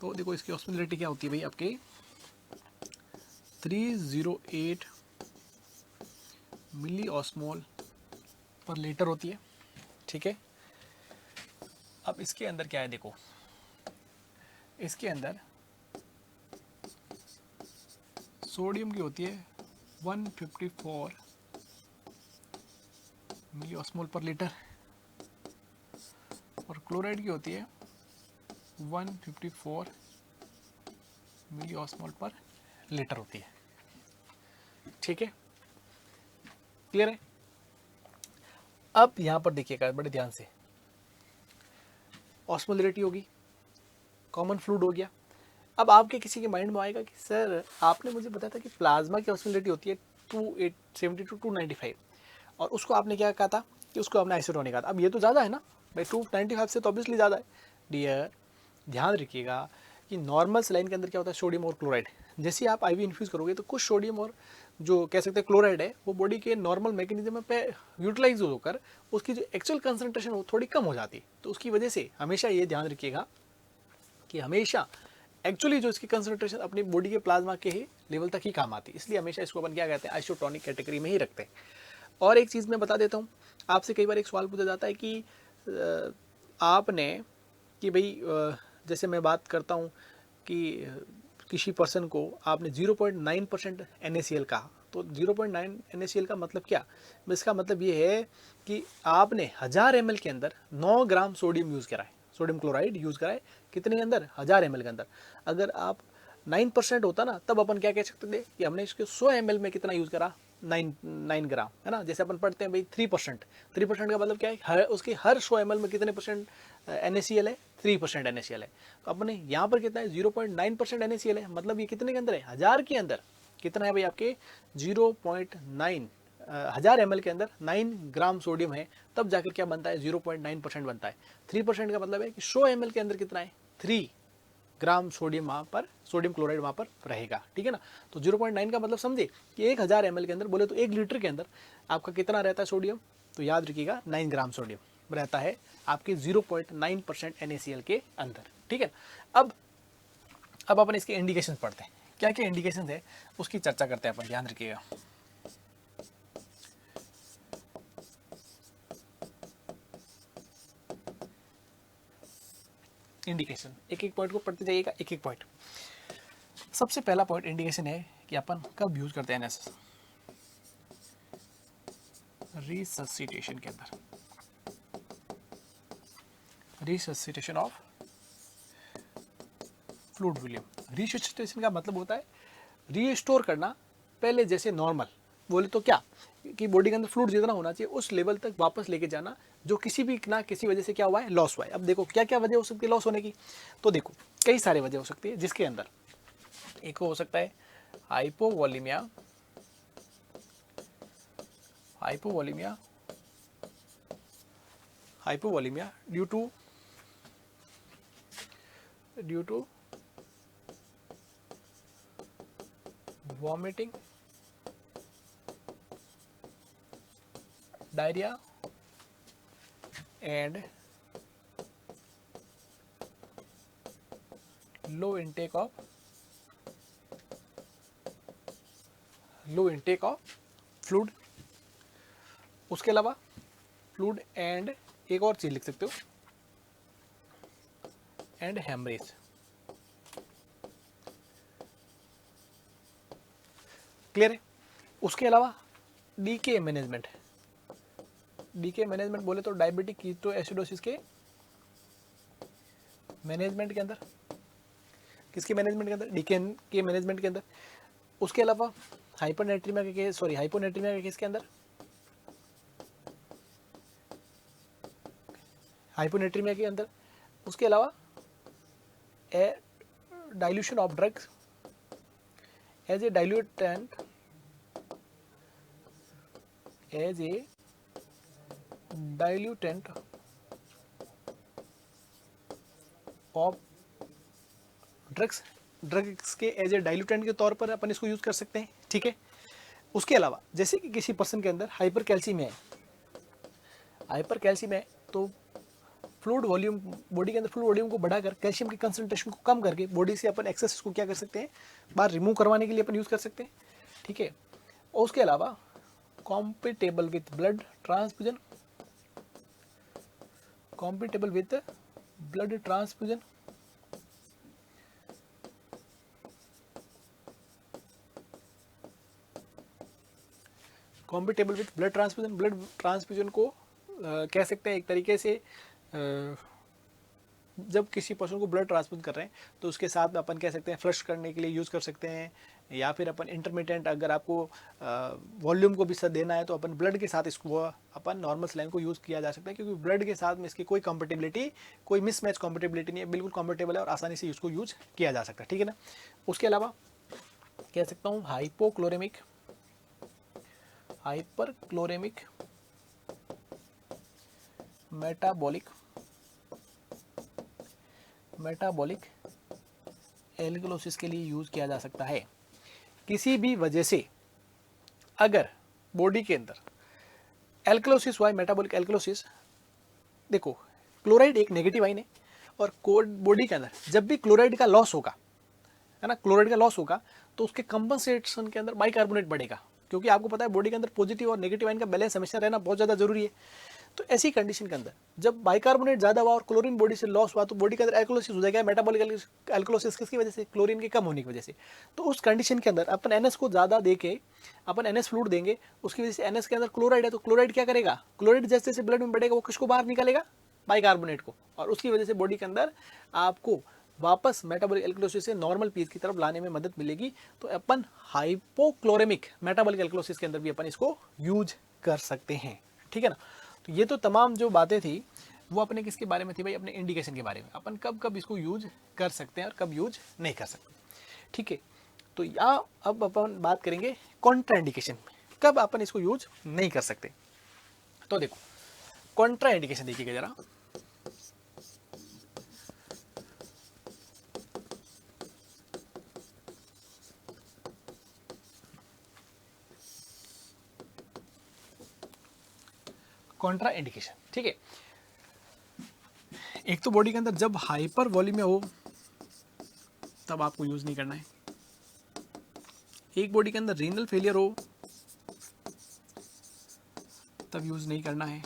तो देखो इसकी ऑस्मोलैरिटी क्या होती है भाई, आपके 308 मिली ऑस्मोल पर लीटर होती है, ठीक है। अब इसके अंदर क्या है, देखो इसके अंदर सोडियम की होती है 154 मिली ऑस्मोल पर लीटर और क्लोराइड की होती है 154 मिली ऑस्मोल पर लीटर होती है, ठीक है, क्लियर है। अब यहां पर देखिएगा बड़े ध्यान से, ऑस्मोलैरिटी होगी, कॉमन फ्लूइड हो गया। अब आपके किसी के माइंड में आएगा कि सर आपने मुझे बताया था कि प्लाज्मा की ऑस्मोलैरिटी होती है 270 टू 295 और उसको आपने क्या कहा था कि उसको आपने आइसोटोनिक कहा था। अब ये तो ज़्यादा है ना भाई, 295 से तो ऑब्वियसली ज़्यादा है। डियर ध्यान रखिएगा कि नॉर्मल सलाइन के अंदर क्या होता है, सोडियम और क्लोराइड। जैसे आप IV इन्फ्यूज़ करोगे तो कुछ सोडियम और जो कह सकते हैं क्लोराइड है वो बॉडी के नॉर्मल मैकेनिज्म पे यूटिलाइज होकर उसकी जो एक्चुअल कंसनट्रेशन वो थोड़ी कम हो जाती है। तो उसकी वजह से हमेशा ये ध्यान रखिएगा कि हमेशा एक्चुअली जो इसकी कंसंट्रेशन अपनी बॉडी के प्लाज्मा के ही लेवल तक ही काम आती है, इसलिए हमेशा इसको अपन क्या कहते हैं, आइसोटोनिक कैटेगरी में ही रखते हैं। और एक चीज़ मैं बता देता हूँ, आपसे कई बार एक सवाल पूछा जाता है कि आपने कि भाई जैसे मैं बात करता हूँ कि किसी पर्सन को आपने 0.9% NaCl कहा, तो 0.9 NaCl का मतलब क्या, इसका मतलब ये है कि आपने 1000 ml के अंदर 9 ग्राम सोडियम यूज़ करा है, सोडियम क्लोराइड यूज़ करा है, कितने के अंदर, 1000 ml के अंदर। अगर आप 9% होता ना तब अपन क्या कह सकते थे कि हमने इसके 100 ml में कितना यूज़ करा, 9 ग्राम, है ना। जैसे अपन पढ़ते हैं भाई 3% का मतलब क्या है, उसके हर 100 ml में कितने परसेंट NaCl है, 3% NaCl है। तो अपने यहाँ पर कितना है, 0.9% NaCl है, मतलब ये कितने के अंदर है, 1000 के अंदर कितना है भाई, आपके 0.9 1000 ml के अंदर 9 ग्राम सोडियम है, तब जाकर क्या बनता है, 0.9% बनता है। 3% का मतलब है कि 100 ml के अंदर कितना है, 3 ग्राम सोडियम वहाँ पर, सोडियम क्लोराइड वहाँ पर रहेगा, ठीक है ना। तो 0.9 का मतलब समझे कि 1000 ml के अंदर, बोले तो 1 लीटर के अंदर आपका कितना रहता है सोडियम, तो याद रखिएगा 9 ग्राम सोडियम रहता है आपके 0.9% NaCl के अंदर, ठीक है। अब अपन इसके इंडिकेशन पढ़ते हैं, क्या क्या इंडिकेशन है उसकी चर्चा करते हैं अपन, ध्यान रखिएगा। इंडिकेशन, एक एक पॉइंट को पढ़ते जाइएगा, एक एक पॉइंट। सबसे पहला पॉइंट इंडिकेशन है कि अपन कब यूज करते हैं एनएस, रिससिटेशन के अंदर, resuscitation of fluid volume. Resuscitation का मतलब होता है रीस्टोर करना, पहले जैसे नॉर्मल बोले तो क्या कि बॉडी के अंदर फ्लूइड जितना होना चाहिए उस लेवल तक वापस लेके जाना, जो किसी भी ना किसी वजह से क्या हुआ है, लॉस हुआ है। अब देखो क्या क्या वजह हो सकती है लॉस होने की, तो देखो कई सारे वजह हो सकती है, जिसके अंदर एक हो सकता है hypovolemia, hypovolemia, hypovolemia due to vomiting, diarrhea and low intake of fluid। उसके अलावा फ्लूइड एंड एक और चीज लिख सकते हो, एंड हेमरेज। क्लियर है। उसके अलावा डीके मैनेजमेंट, डीके मैनेजमेंट बोले तो डायबिटिक कीटो एसिडोसिस के मैनेजमेंट के अंदर, किसके मैनेजमेंट के अंदर, डीके के मैनेजमेंट के अंदर। उसके अलावा हाइपोनेट्रीमिया के केस, सॉरी हाइपोनेट्रीमिया के केस के अंदर, हाइपोनेट्रीमिया के अंदर। उसके अलावा dilution of drugs as a diluent, as a diluent of drugs के एज ए डाइल्यूटेंट के तौर पर अपन इसको यूज कर सकते हैं, ठीक है। उसके अलावा जैसे कि किसी पर्सन के अंदर हाइपर कैल्सीमिया है, हाइपर कैल्सीमिया है तो फ्लूइड वॉल्यूम, बॉडी के अंदर फ्लूइड वॉल्यूम को बढ़ाकर कैल्शियम की कंसंट्रेशन को कम करके बॉडी से अपन एक्सेस को क्या कर सकते हैं, बाहर रिमूव करवाने के लिए अपन यूज कर सकते हैं, ठीक है। और उसके अलावा compatible with blood transfusion, compatible with blood transfusion, compatible with blood transfusion. Blood transfusion को कह सकते हैं एक तरीके से जब किसी पर्सन को ब्लड ट्रांसफ्यूज कर रहे हैं तो उसके साथ में अपन कह सकते हैं फ्लश करने के लिए यूज़ कर सकते हैं, या फिर अपन इंटरमीडिएट अगर आपको वॉल्यूम को भी साथ देना है तो अपन ब्लड के साथ इसको अपन नॉर्मल सलाइन को यूज़ किया जा सकता है, क्योंकि ब्लड के साथ में इसकी कोई कंपेटेबिलिटी, कोई मिसमैच कंपेटेबिलिटी नहीं है, बिल्कुल कंपेटेबल है और आसानी से इसको यूज किया जा सकता है, ठीक है ना। उसके अलावा कह सकता हूँ हाइपोक्लोरेमिक, हाइपरक्लोरेमिक मेटाबॉलिक एल्कलोसिस के लिए यूज किया जा सकता है। किसी भी वजह से अगर बॉडी के अंदर एल्कलोसिस हुआ है, मेटाबॉलिक एल्कलोसिस, देखो क्लोराइड एक नेगेटिव आइन है और बॉडी के अंदर जब भी क्लोराइड का लॉस होगा, है ना, क्लोराइड का लॉस होगा तो उसके कंपनसेशन के अंदर बाइकार्बोनेट बढ़ेगा, क्योंकि आपको पता है बॉडी के अंदर पॉजिटिव और नेगेटिव आइन का बैलेंस हमेशा रहना बहुत ज़्यादा जरूरी है। तो ऐसी कंडीशन के अंदर जब बाइकार्बोनेट ज़्यादा हुआ और क्लोरीन बॉडी से लॉस हुआ तो बॉडी के अंदर एल्कलोसिस हो जाएगा। मेटाबॉलिक एल्कलोसिस किसकी वजह से, क्लोरीन के कम होने की वजह से। तो उस कंडीशन के अंदर अपन एनएस को ज़्यादा दे के अपन एनएस फ्लूइड देंगे, उसकी वजह से एनएस के अंदर क्लोराइड है तो क्लोराइड क्या करेगा, क्लोराइड जैसे जैसे ब्लड में बढ़ेगा वो किसको बाहर निकालेगा, बाइकार्बोनेट को, और उसकी वजह से बॉडी के अंदर आपको वापस मेटाबॉलिक एल्कलोसिस से नॉर्मल पीएच की तरफ लाने में मदद मिलेगी। तो अपन हाइपोक्लोरेमिक मेटाबॉलिक एल्कलोसिस के अंदर भी अपन इसको यूज कर सकते हैं, ठीक है ना। तो ये तो तमाम जो बातें थी वो अपने किसके बारे में थी भाई, अपने इंडिकेशन के बारे में, अपन कब कब इसको यूज कर सकते हैं और कब यूज नहीं कर सकते, ठीक है। तो या अब अपन बात करेंगे कॉन्ट्रा इंडिकेशन, कब अपन इसको यूज नहीं कर सकते। तो देखो कॉन्ट्रा इंडिकेशन देखिएगा जरा, कॉन्ट्रा इंडिकेशन, ठीक है। एक तो बॉडी के अंदर जब हाइपर वॉल्यूमिया हो तब आपको यूज नहीं करना है। एक बॉडी के अंदर रीनल फेलियर हो तब यूज नहीं करना है।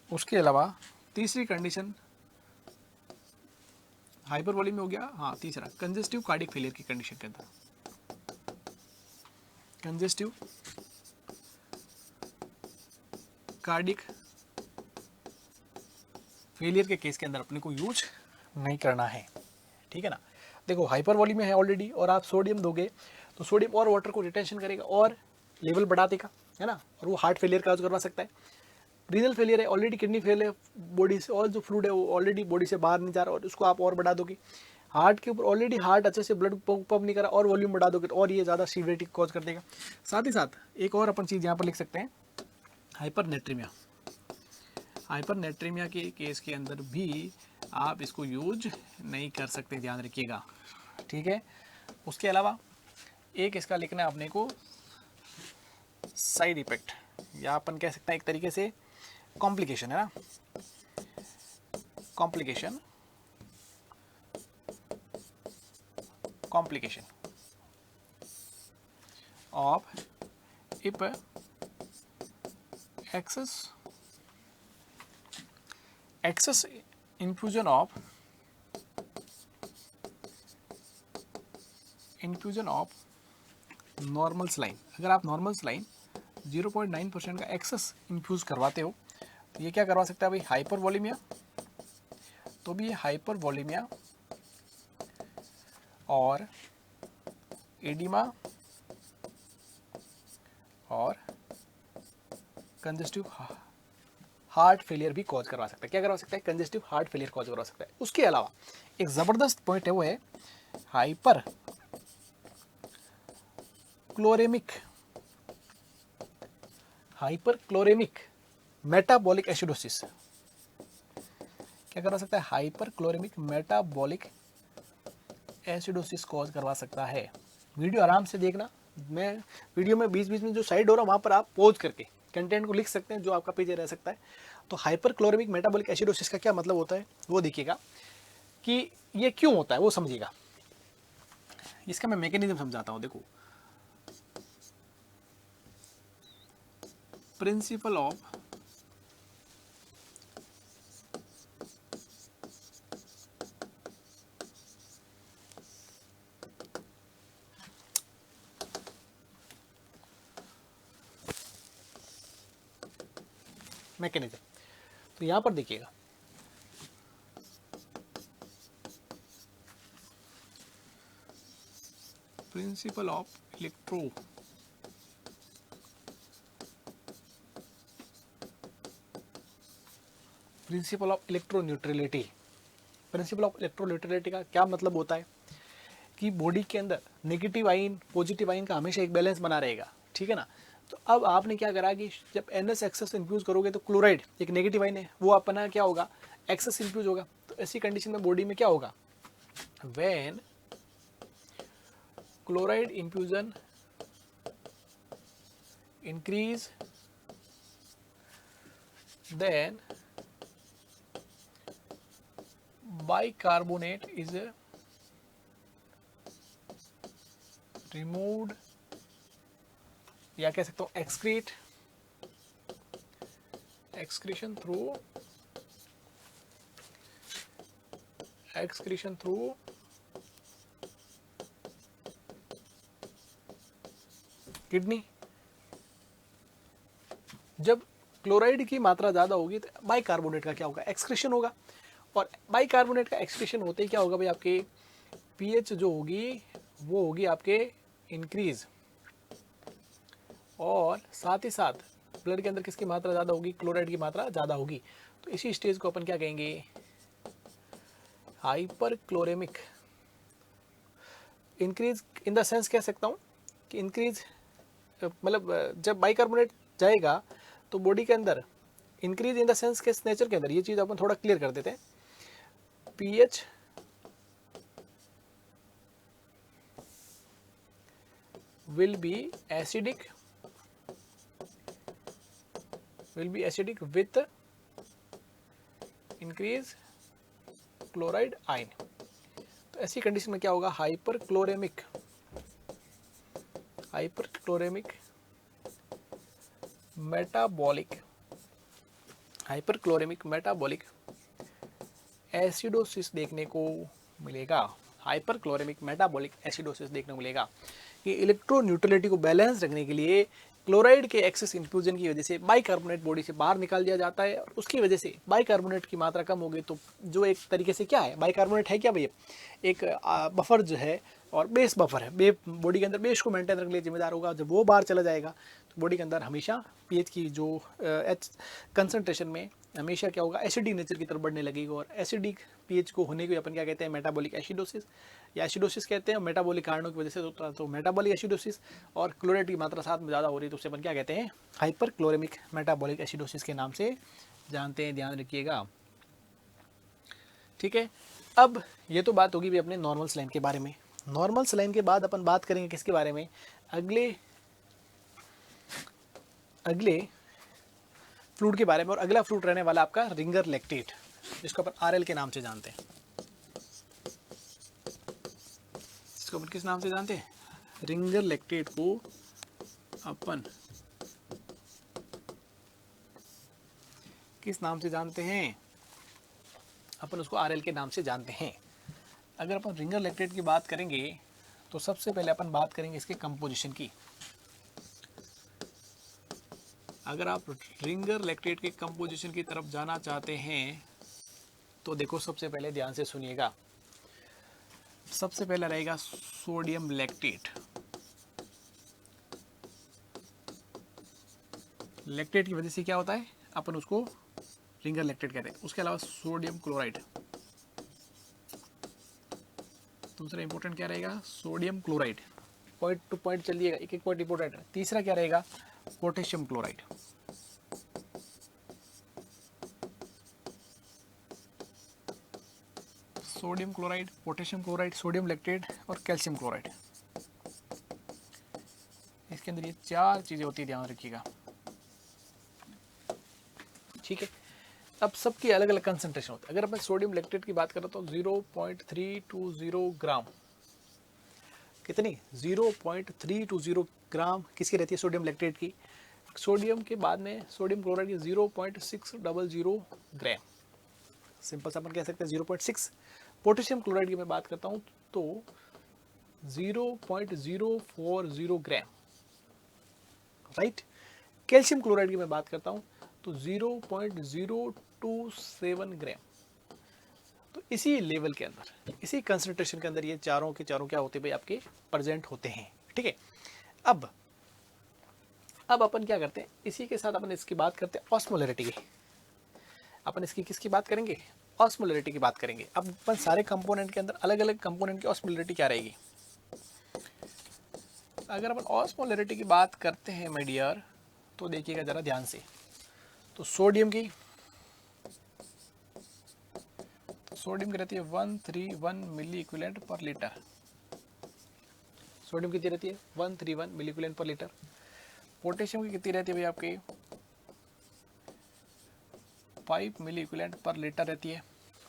उसके अलावा तीसरी कंडीशन हाइपर वॉल्यूम हो गया, हाँ तीसरा कंजेस्टिव कार्डियक फेलियर की कंडीशन के अंदर, कंजेस्टिव कार्डियक फेलियर के केस के अंदर अपने को यूज नहीं करना है, ठीक है ना। देखो हाइपर वॉल्यूम में है ऑलरेडी और आप सोडियम दोगे तो सोडियम और वाटर को रिटेंशन करेगा और लेवल बढ़ा देगा, है ना, और वो हार्ट फेलियर का करवा सकता है। रीनल फेलियर है, ऑलरेडी किडनी फेल है बॉडी से, और जो फ्लूइड है वो ऑलरेडी बॉडी से बाहर नहीं जा रहा और उसको आप और बढ़ा दोगे। हार्ट के ऊपर ऑलरेडी हार्ट अच्छे से ब्लड पंप नहीं करा और वॉल्यूम बढ़ा दोगे और ये ज़्यादा सीवियरिटी कॉज कर देगा। साथ ही साथ एक और अपन चीज़ यहाँ पर लिख सकते हैं, हाइपरनेट्रीमिया। हाइपरनेट्रीमिया के केस के अंदर भी आप इसको यूज नहीं कर सकते, ध्यान रखिएगा, ठीक है। उसके अलावा एक इसका लिखना है अपने को साइड इफेक्ट, या अपन कह सकते हैं एक तरीके से कॉम्प्लिकेशन, है ना, complication, complication of if excess infusion of normal saline. अगर आप नॉर्मल सलाइन 0.9% का एक्सेस इन्फ्यूज़ करवाते हो तो ये क्या करवा सकता है भाई, हाइपर वॉल्यूमिया। तो भी ये हाइपर वॉल्यूमिया और एडिमा और कंजेस्टिव हार्ट फेलियर भी कॉज करवा सकता है। क्या करवा सकता है, कंजेस्टिव हार्ट फेलियर कॉज करवा सकता है। उसके अलावा एक ज़बरदस्त पॉइंट है, वो है हाइपर क्लोरेमिक मेटाबॉलिक एसिडोसिस। क्या करवा सकता है, हाइपर क्लोरेमिक मेटाबॉलिक एसिडोसिस कॉज करवा सकता है। वीडियो आराम से देखना, मैं वीडियो में बीच बीच में जो साइड हो रहा है वहाँ पर आप पॉज करके कंटेंट को लिख सकते हैं जो आपका पीछे रह सकता है। तो हाइपर क्लोरेमिक मेटाबॉलिक एसिडोसिस का क्या मतलब होता है वो देखिएगा कि ये क्यों होता है, वो समझिएगा। इसका मैं मैकेनिज्म समझाता हूँ। देखो, प्रिंसिपल ऑफ मैकेनिज्म, तो यहां पर देखिएगा, प्रिंसिपल ऑफ इलेक्ट्रोन्यूट्रलिटी। प्रिंसिपल ऑफ इलेक्ट्रोन्यूट्रलिटी का क्या मतलब होता है कि बॉडी के अंदर नेगेटिव आइन पॉजिटिव आइन का हमेशा एक बैलेंस बना रहेगा, ठीक है ना। तो अब आपने क्या करा कि जब NS एक्सेस इन्फ्यूज करोगे तो क्लोराइड एक नेगेटिव आइन है, वो अपना क्या होगा, एक्सेस इन्फ्यूज होगा। तो ऐसी कंडीशन में बॉडी में क्या होगा, when chloride infusion increase then bicarbonate is removed, या कह सकता हूँ excretion through किडनी। जब क्लोराइड की मात्रा ज़्यादा होगी तो बाइकार्बोनेट का क्या होगा, एक्सक्रीशन होगा। और बाइकार्बोनेट का एक्सक्रीशन होते ही क्या होगा भाई, आपके पीएच जो होगी वो होगी आपके इंक्रीज, और साथ ही साथ ब्लड के अंदर किसकी मात्रा ज़्यादा होगी, क्लोराइड की मात्रा ज़्यादा होगी। तो इसी स्टेज को अपन क्या कहेंगे, hyperchloremic. Increase in the sense कह सकता हूँ कि इंक्रीज मतलब जब बाइकार्बोनेट जाएगा तो बॉडी के अंदर इंक्रीज इन द सेंस के नेचर के अंदर, ये चीज़ अपन थोड़ा क्लियर कर देते हैं। PH will be acidic with increase chloride ion। तो ऐसी कंडीशन में क्या होगा, हाइपर क्लोरेमिक मेटाबॉलिक हाइपरक्लोरेमिक मेटाबॉलिक एसिडोसिस देखने को मिलेगा। हाइपरक्लोरेमिक मेटाबॉलिक एसिडोसिस देखने को मिलेगा। ये इलेक्ट्रोन्यूट्रलिटी को बैलेंस रखने के लिए क्लोराइड के एक्सेस इन्फ्यूजन की वजह से बाइकार्बोनेट बॉडी से बाहर निकाल दिया जाता है, और उसकी वजह से बाइकार्बोनेट की मात्रा कम हो गई, तो जो एक तरीके से क्या है, बाइकार्बोनेट है क्या भैया, एक बफर जो है और बेस बफर है, बॉडी के अंदर बेस को मेंटेन रखने के लिए जिम्मेदार होगा। जब वो बाहर चला जाएगा तो बॉडी के अंदर हमेशा पीएच की जो एच कंसनट्रेशन में हमेशा क्या होगा, एसिडिक नेचर की तरफ बढ़ने लगेगा, और एसिडिक पीएच को होने को अपन क्या कहते हैं, मेटाबॉलिक एसिडोसिस या एसिडोसिस कहते हैं। मेटाबॉलिक कारणों की वजह से होता है तो मेटाबॉलिक एसिडोसिस, और क्लोराइड की मात्रा साथ में ज़्यादा हो रही है तो उसे अपन क्या कहते हैं, हाइपर क्लोरेमिक मेटाबॉलिक एसिडोसिस के नाम से जानते हैं, ध्यान रखिएगा। ठीक है, अब ये तो बात होगी भी अपने नॉर्मल सलाइन के बारे में। नॉर्मल सलाइन के बाद अपन बात करेंगे किसके बारे में, अगले फ्लूइड के बारे में, और अगला फ्लूइड रहने वाला आपका रिंगर लैक्टेट, जिसको अपन आरएल के नाम से जानते हैं। इसको अपन किस नाम से जानते हैं, रिंगर लैक्टेट को अपन किस नाम से जानते हैं, अपन उसको आरएल के नाम से जानते हैं। अगर अपन रिंगर लैक्टेट की बात करेंगे तो सबसे पहले अपन बात करेंगे इसके कंपोजिशन की। अगर आप रिंगर लैक्टेट के कंपोजिशन की तरफ जाना चाहते हैं तो देखो, सबसे पहले ध्यान से सुनिएगा। सबसे पहला रहेगा सोडियम लैक्टेट। लैक्टेट की वजह से क्या होता है, अपन उसको रिंगर लैक्टेट कहते हैं। उसके अलावा सोडियम क्लोराइड, दूसरा इंपॉर्टेंट क्या रहेगा, sodium chloride. Point two point चलिएगा, एक एक पॉइंट इंपॉर्टेंट है। तीसरा क्या रहेगा, potassium chloride. Sodium chloride, potassium chloride, sodium lactate और कैल्शियम क्लोराइड। इसके अंदर ये चार चीजें होती है, ध्यान रखिएगा। ठीक है, अब सबकी अलग अलग कंसंट्रेशन होता है। अगर अपन सोडियम लैक्टेट की बात करें तो 0.320 ग्राम, कितनी, 0.320 ग्राम किसकी रहती है, सोडियम लैक्टेट की। सोडियम के बाद में सोडियम क्लोराइड की 0.600 ग्राम, सिंपल सा अपन कह सकते हैं 0.6। पोटेशियम क्लोराइड की मैं बात करता हूँ तो 0.040 ग्राम, राइट। कैल्शियम क्लोराइड की मैं बात करता हूँ तो 0.027 ग्राम। तो इसी लेवल के अंदर, इसी कंसंट्रेशन के अंदर ये चारों के चारों क्या होते हैं भाई, आपके प्रेजेंट होते हैं। ठीक है, अब अपन क्या करते हैं, इसी के साथ अपन इसकी बात करते हैं ऑस्मोलरिटी की। अपन इसकी किसकी बात करेंगे, ऑस्मोलरिटी की बात करेंगे। अब अपन सारे कंपोनेंट के अंदर अलग अलग कंपोनेंट की ऑस्मोलरिटी क्या रहेगी। अगर अपन ऑस्मोलरिटी की बात करते हैं माय डियर, तो देखिएगा जरा ध्यान से। तो सोडियम की रहती है 131 मिली इक्विवेलेंट पर लीटर। सोडियम कितनी रहती है, 131 मिली इक्विवेलेंट पर लीटर। पोटेशियम की कितनी रहती है भाई, आपकी 5 मिली इक्विवेलेंट पर लीटर रहती है,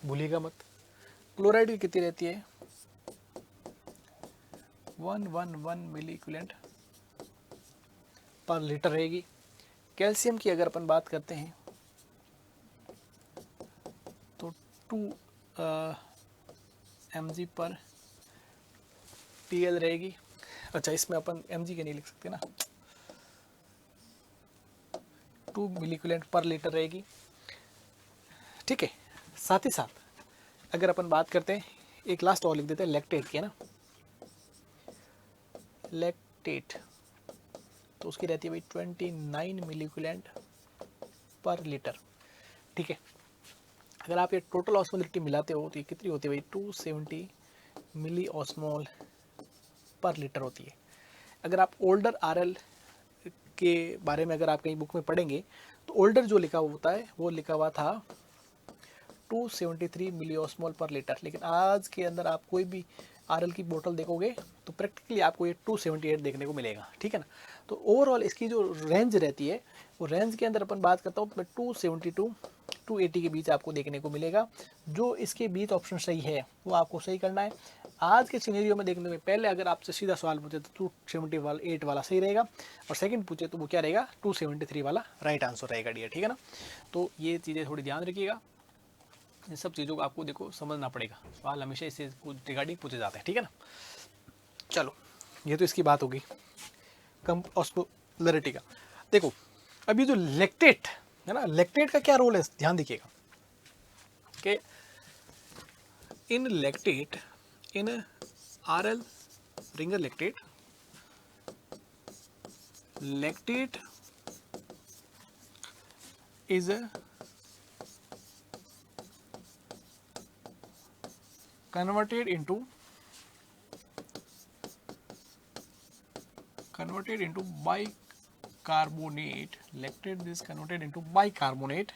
भूलिएगा मत। क्लोराइड की कितनी रहती है, 111 मिली इक्विवेलेंट पर लीटर रहेगी। कैल्शियम की अगर अपन बात करते हैं तो 2 mg पर TL रहेगी। अच्छा, इसमें अपन mg के नहीं लिख सकते ना, 2 मिली इक्विवेलेंट पर लीटर रहेगी। ठीक है, साथ ही साथ अगर अपन बात करते हैं, एक लास्ट और लिख देते हैं लैक्टेट की, है ना, लैक्टेट, तो उसकी रहती है भाई 29 मिली इक्विवेलेंट पर लीटर। ठीक है, अगर आप ये टोटल ऑस्मोलरिटी मिलाते हो तो ये कितनी होती है भाई, 270 मिली ऑस्मोल पर लीटर होती है। अगर आप ओल्डर आरएल के बारे में अगर आप कहीं बुक में पढ़ेंगे तो ओल्डर जो लिखा होता है वो लिखा हुआ था 273 मिली ऑस्मोल पर लीटर, लेकिन आज के अंदर आप कोई भी आरएल की बोतल देखोगे तो प्रैक्टिकली आपको ये 278 देखने को मिलेगा। ठीक है ना, तो ओवरऑल इसकी जो रेंज रहती है वो रेंज के अंदर अपन बात करता हूँ 272 टू 80 के बीच आपको देखने को मिलेगा। जो इसके बीच ऑप्शन सही है वो आपको सही करना है। आज के सिनेरियो में देखने में पहले अगर आपसे सीधा सवाल पूछे तो 278 वाला सही रहेगा, और सेकंड पूछे तो वो क्या रहेगा, 273 वाला राइट आंसर रहेगा डियर, ठीक है ना। तो ये चीज़ें थोड़ी ध्यान रखिएगा, इन सब चीज़ों को आपको देखो समझना पड़ेगा, सवाल हमेशा इससे रिगार्डिंग पूछे जाते हैं, ठीक है ना। चलो ये तो इसकी बात होगी कम ऑस्मोलरिटी का। देखो अब ये जो लैक्टेट है ना, लैक्टेट का क्या रोल है ध्यान देखिएगा कि इन lactate in RL ringer lactate is converted into bicarbonate. Lactate is converted into bicarbonate.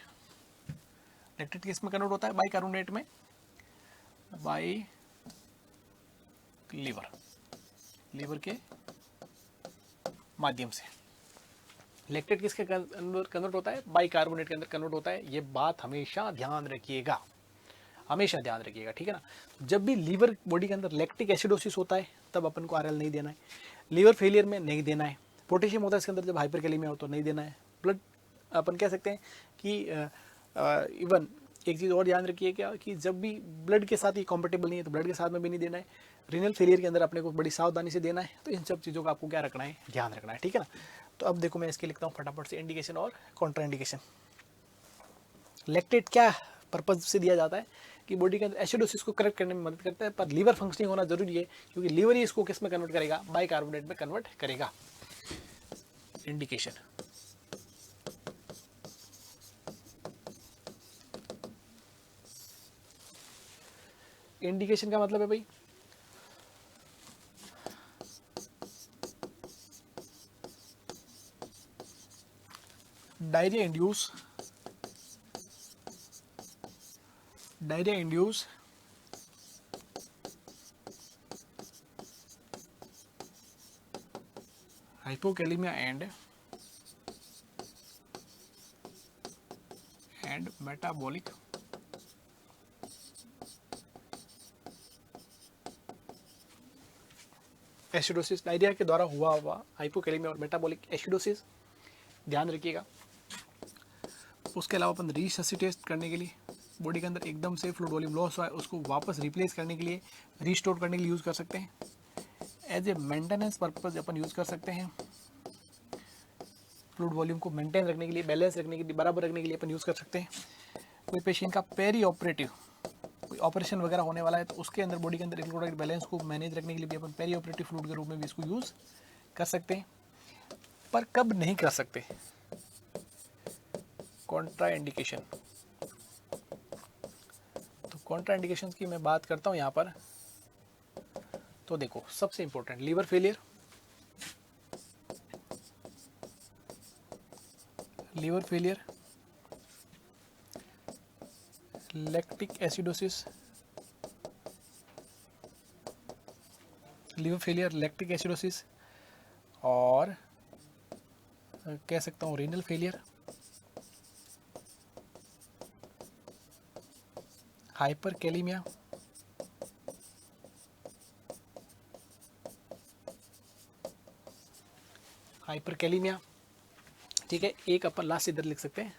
Lactate किस में कन्वर्ट होता है, बाइकार्बोनेट में, बाई लीवर के माध्यम से। लैक्टेट किसके कन्वर्ट होता है, बाइकार्बोनेट के अंदर कन्वर्ट होता है। ये बात हमेशा ध्यान रखिएगा, हमेशा ध्यान रखिएगा, ठीक है ना। जब भी लीवर बॉडी के अंदर लैक्टिक एसिडोसिस होता है तब अपन को RL नहीं देना है, लीवर फेलियर में नहीं देना है, पोटेशियम होता है इसके अंदर जब हाइपरकैलेमिया हो तो नहीं देना है। ब्लड अपन कह सकते हैं कि इवन एक चीज़ और ध्यान रखिए क्या कि जब भी ब्लड के साथ ये कॉम्पेटेबल नहीं है तो ब्लड के साथ में भी नहीं देना है। रीनल फेलियर के अंदर अपने को बड़ी सावधानी से देना है। तो इन सब चीज़ों का आपको क्या रखना है, ध्यान रखना है, ठीक है ना। तो अब देखो मैं इसके लिखता हूँ फटाफट से इंडिकेशन और कॉन्ट्रा इंडिकेशन। लैक्टेट क्या पर्पज से दिया जाता है कि बॉडी के अंदर एसिडोसिस को करेक्ट करने में मदद करता है, पर लीवर फंक्शनिंग होना जरूरी है क्योंकि लीवर ही इसको किस में कन्वर्ट करेगा, बाइकार्बोनेट में कन्वर्ट करेगा। इंडिकेशन इंडिकेशन का मतलब है भाई diarrhoea induce hypokalemia and metabolic acidosis. Diarrhoea के द्वारा हुआ हाइपोकैलेमिया और मेटाबॉलिक एसिडोसिस ध्यान रखिएगा। उसके अलावा अपन रिससिटेट करने के लिए बॉडी के अंदर एकदम से फ्लूइड वॉल्यूम लॉस हुआ है उसको वापस रिप्लेस करने के लिए, रिस्टोर करने के लिए यूज़ कर सकते हैं। एज ए मेंटेनेंस पर्पज अपन यूज़ कर सकते हैं। फ्लूइड वॉल्यूम को मेंटेन रखने के लिए, बैलेंस रखने के लिए, बराबर रखने के लिए अपन यूज़ कर सकते हैं। कोई पेशेंट का पेरी ऑपरेटिव कोई ऑपरेशन वगैरह होने वाला है तो उसके अंदर बॉडी के अंदर इलेक्ट्रोलाइट बैलेंस को मैनेज रखने के लिए भी अपन पेरी ऑपरेटिव फ्लूइड के रूप में भी इसको यूज़ कर सकते हैं। पर कब नहीं कर सकते, कॉन्ट्रा इंडिकेशन। तो कॉन्ट्रा इंडिकेशन की मैं बात करता हूँ यहाँ पर। तो देखो सबसे important liver failure, lactic acidosis, liver failure, lactic acidosis, और कह सकता हूँ रीनल फेलियर, हाइपरकैलेमिया, ठीक है। एक अपन लास्ट इधर लिख सकते हैं,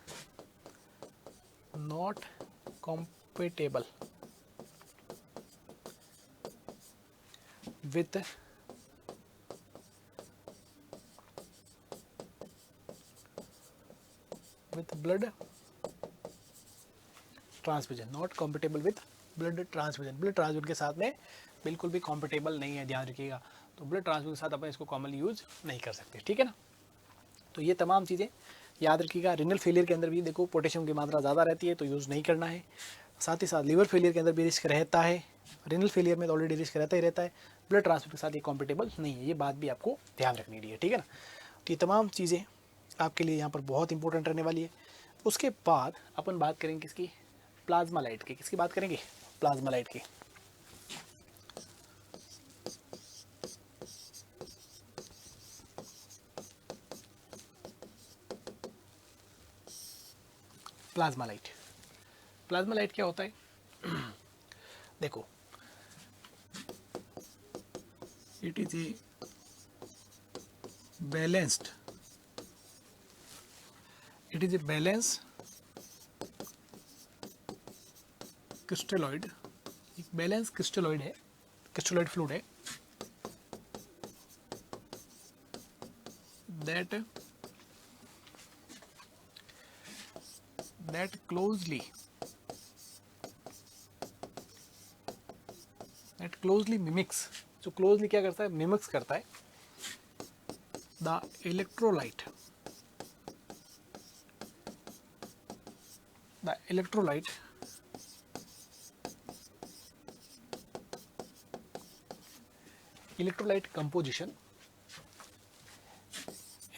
not compatible with blood transfusion, not compatible with blood transfusion. Blood transfusion के साथ में बिल्कुल भी कॉम्पेटेबल नहीं है, ध्यान रखिएगा। तो ब्लड ट्रांसफ्यूजन के साथ अपन इसको कॉमनली यूज नहीं कर सकते, ठीक है ना। तो ये तमाम चीज़ें याद रखिएगा। रिनल फेलियर के अंदर भी देखो पोटेशियम की मात्रा ज़्यादा रहती है तो यूज़ नहीं करना है। साथ ही साथ लीवर फेलियर के अंदर भी रिस्क रहता है, रिनल फेलियर में तो ऑलरेडी रिस्क रहता ही रहता है, ब्लड ट्रांसफ्यूजन के साथ ये कॉम्पेटेबल नहीं है। ये बात भी आपको ध्यान रखनी है, ठीक है ना। तो ये तमाम चीज़ें आपके लिए यहाँ पर बहुत इंपॉर्टेंट रहने वाली है। उसके बाद अपन बात करेंगे किसकी, प्लाज्मा लाइट की। किसकी बात करेंगे, प्लाज्मा लाइट की। प्लाज्मा लाइट प्लाज्मा लाइट क्या होता है? देखो, it is a balanced, it is a balance crystalloid, एक बैलेंस क्रिस्टलॉइड है, क्रिस्टलॉइड फ्लूइड है, that closely mimics, जो closely क्या करता है, mimics करता है the electrolyte composition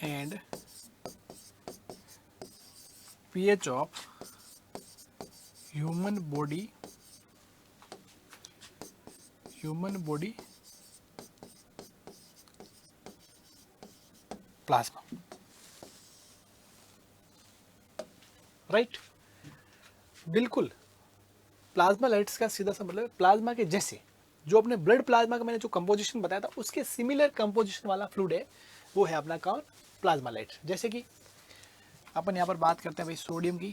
and pH of human body plasma, right? बिल्कुल, प्लाज्मा लाइट्स का सीधा सा मतलब प्लाज्मा के जैसे, जो अपने ब्लड प्लाज्मा का मैंने जो कंपोजिशन बताया था उसके सिमिलर कंपोजिशन वाला फ्लूइड है, वो है अपना कौन? Plasma light. जैसे कि अपन यहाँ पर बात करते हैं भाई सोडियम की,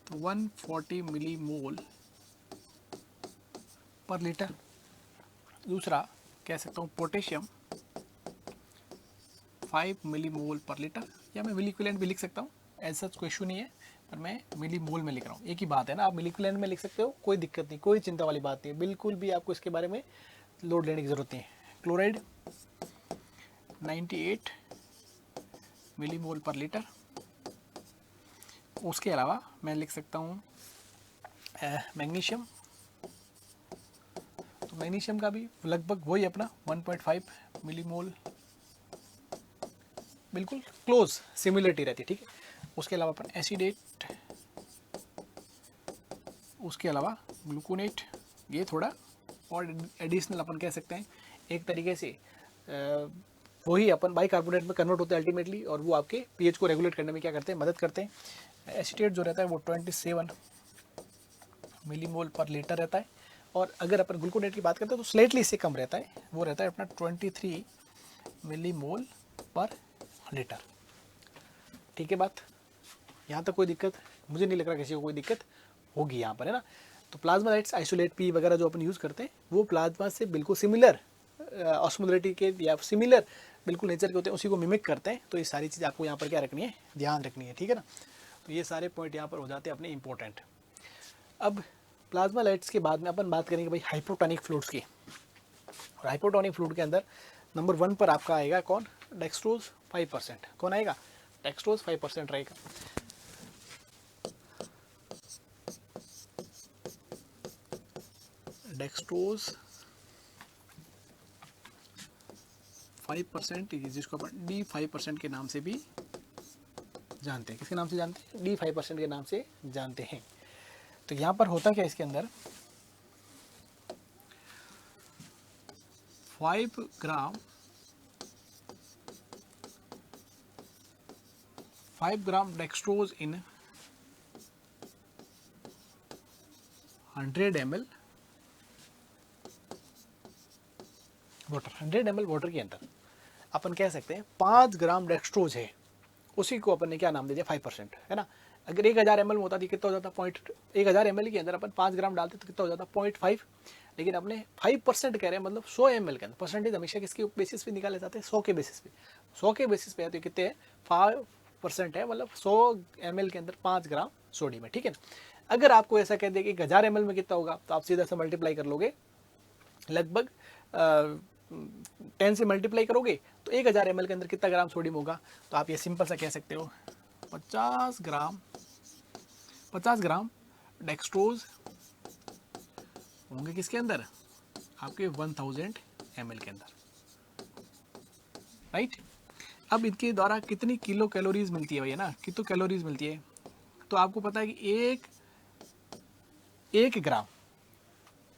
तो 140 मिलीमोल पर लीटर। दूसरा कह सकता हूँ पोटेशियम 5 मिलीमोल पर लीटर, या मैं मिलीक्विलेंट भी लिख सकता हूँ, ऐसा कोई इशू नहीं है, पर मैं मिलीमोल में लिख रहा हूँ। एक ही बात है ना, आप मिलीक्विलेंट में लिख सकते हो, कोई दिक्कत नहीं, कोई चिंता वाली बात नहीं है, बिल्कुल भी आपको इसके बारे में लोड लेने की ज़रूरत नहीं है। क्लोराइड 98 मिलीमोल पर लीटर। उसके अलावा मैं लिख सकता हूँ मैग्नीशियम, तो मैग्नीशियम का भी लगभग वही अपना 1.5 मिलीमोल, बिल्कुल क्लोज सिमिलरिटी रहती है, ठीक है। उसके अलावा अपन एसिडेट, उसके अलावा ग्लूकोनेट, ये थोड़ा और एडिशनल अपन कह सकते हैं, एक तरीके से वही अपन बाइकार्बोनेट में कन्वर्ट होते हैं अल्टीमेटली, और वो आपके पीएच को रेगुलेट करने में क्या करते हैं, मदद करते हैं। एसिटेट जो रहता है वो 27 मिलीमोल पर लीटर रहता है, और अगर अपन ग्लूकोनेट की बात करते हैं तो स्लाइटली इससे कम रहता है, वो रहता है अपना 23 मिलीमोल पर लीटर। ठीक है बात, यहाँ तक कोई दिक्कत मुझे नहीं लग रहा किसी को कोई दिक्कत होगी यहाँ पर, है ना। तो प्लाज्मा लाइट्स आइसोलेट पी वगैरह जो अपन यूज़ करते हैं वो प्लाज्मा से बिल्कुल सिमिलर ऑस्मोलरिटी के या सिमिलर बिल्कुल नेचर के होते हैं, उसी को मिमिक करते हैं। तो ये सारी चीज़ आपको यहाँ पर क्या रखनी है, ध्यान रखनी है, ठीक है ना। तो ये सारे पॉइंट यहाँ पर हो जाते हैं अपने इंपॉर्टेंट। अब प्लाज्मा लाइट्स के बाद में अपन बात करेंगे भाई हाइपोटोनिक फ्लूइड्स की। और हाइपोटोनिक फ्लूइड के अंदर नंबर 1 पर आपका आएगा कौन, डेक्सट्रोज 5%। कौन आएगा, डेक्सट्रोज 5% रहेगा। डेक्सट्रोज 5%, जिसको अपन D5% के नाम से भी जानते हैं। किसके नाम से जानते हैं, D5% के नाम से जानते हैं। तो यहाँ पर होता क्या, इसके अंदर 5 ग्राम डेक्सट्रोज इन 100 ml वाटर। 100 ml वाटर के अंदर अपन कह सकते हैं 5 ग्राम डेक्सट्रोज है, उसी को अपन ने क्या नाम दे दिया, 5%, है ना। अगर 1000 ml में होता तो कितना हो जाता, 1000 ml के अंदर अपन 5 ग्राम डालते तो कितना हो जाता, 0.5। लेकिन अपने 5% कह रहे हैं, मतलब 100 ml के अंदर। परसेंटेज हमेशा किसके बेसिस पे निकाले जाते हैं, 100 के बेसिस पे। 100 के बेसिस पे है तो कितने हैं, 5% है, मतलब 100 ml के अंदर 5 ग्राम सोडियम है, ठीक है ना। अगर आपको ऐसा कह दे कि 1000 ml में कितना होगा, तो आप सीधा सा मल्टीप्लाई कर लोगे, लगभग 10 से मल्टीप्लाई करोगे तो 1000 ml के अंदर कितना ग्राम सोडियम होगा। तो आप ये सिंपल सा कह सकते हो 50 ग्राम डेक्सट्रोज होंगे किसके अंदर, आपके 1000 ml के अंदर, राइट। अब इनके द्वारा कितनी किलो कैलोरीज मिलती है भैया ना, कितनी कैलोरीज मिलती है, तो आपको पता है कि एक ग्राम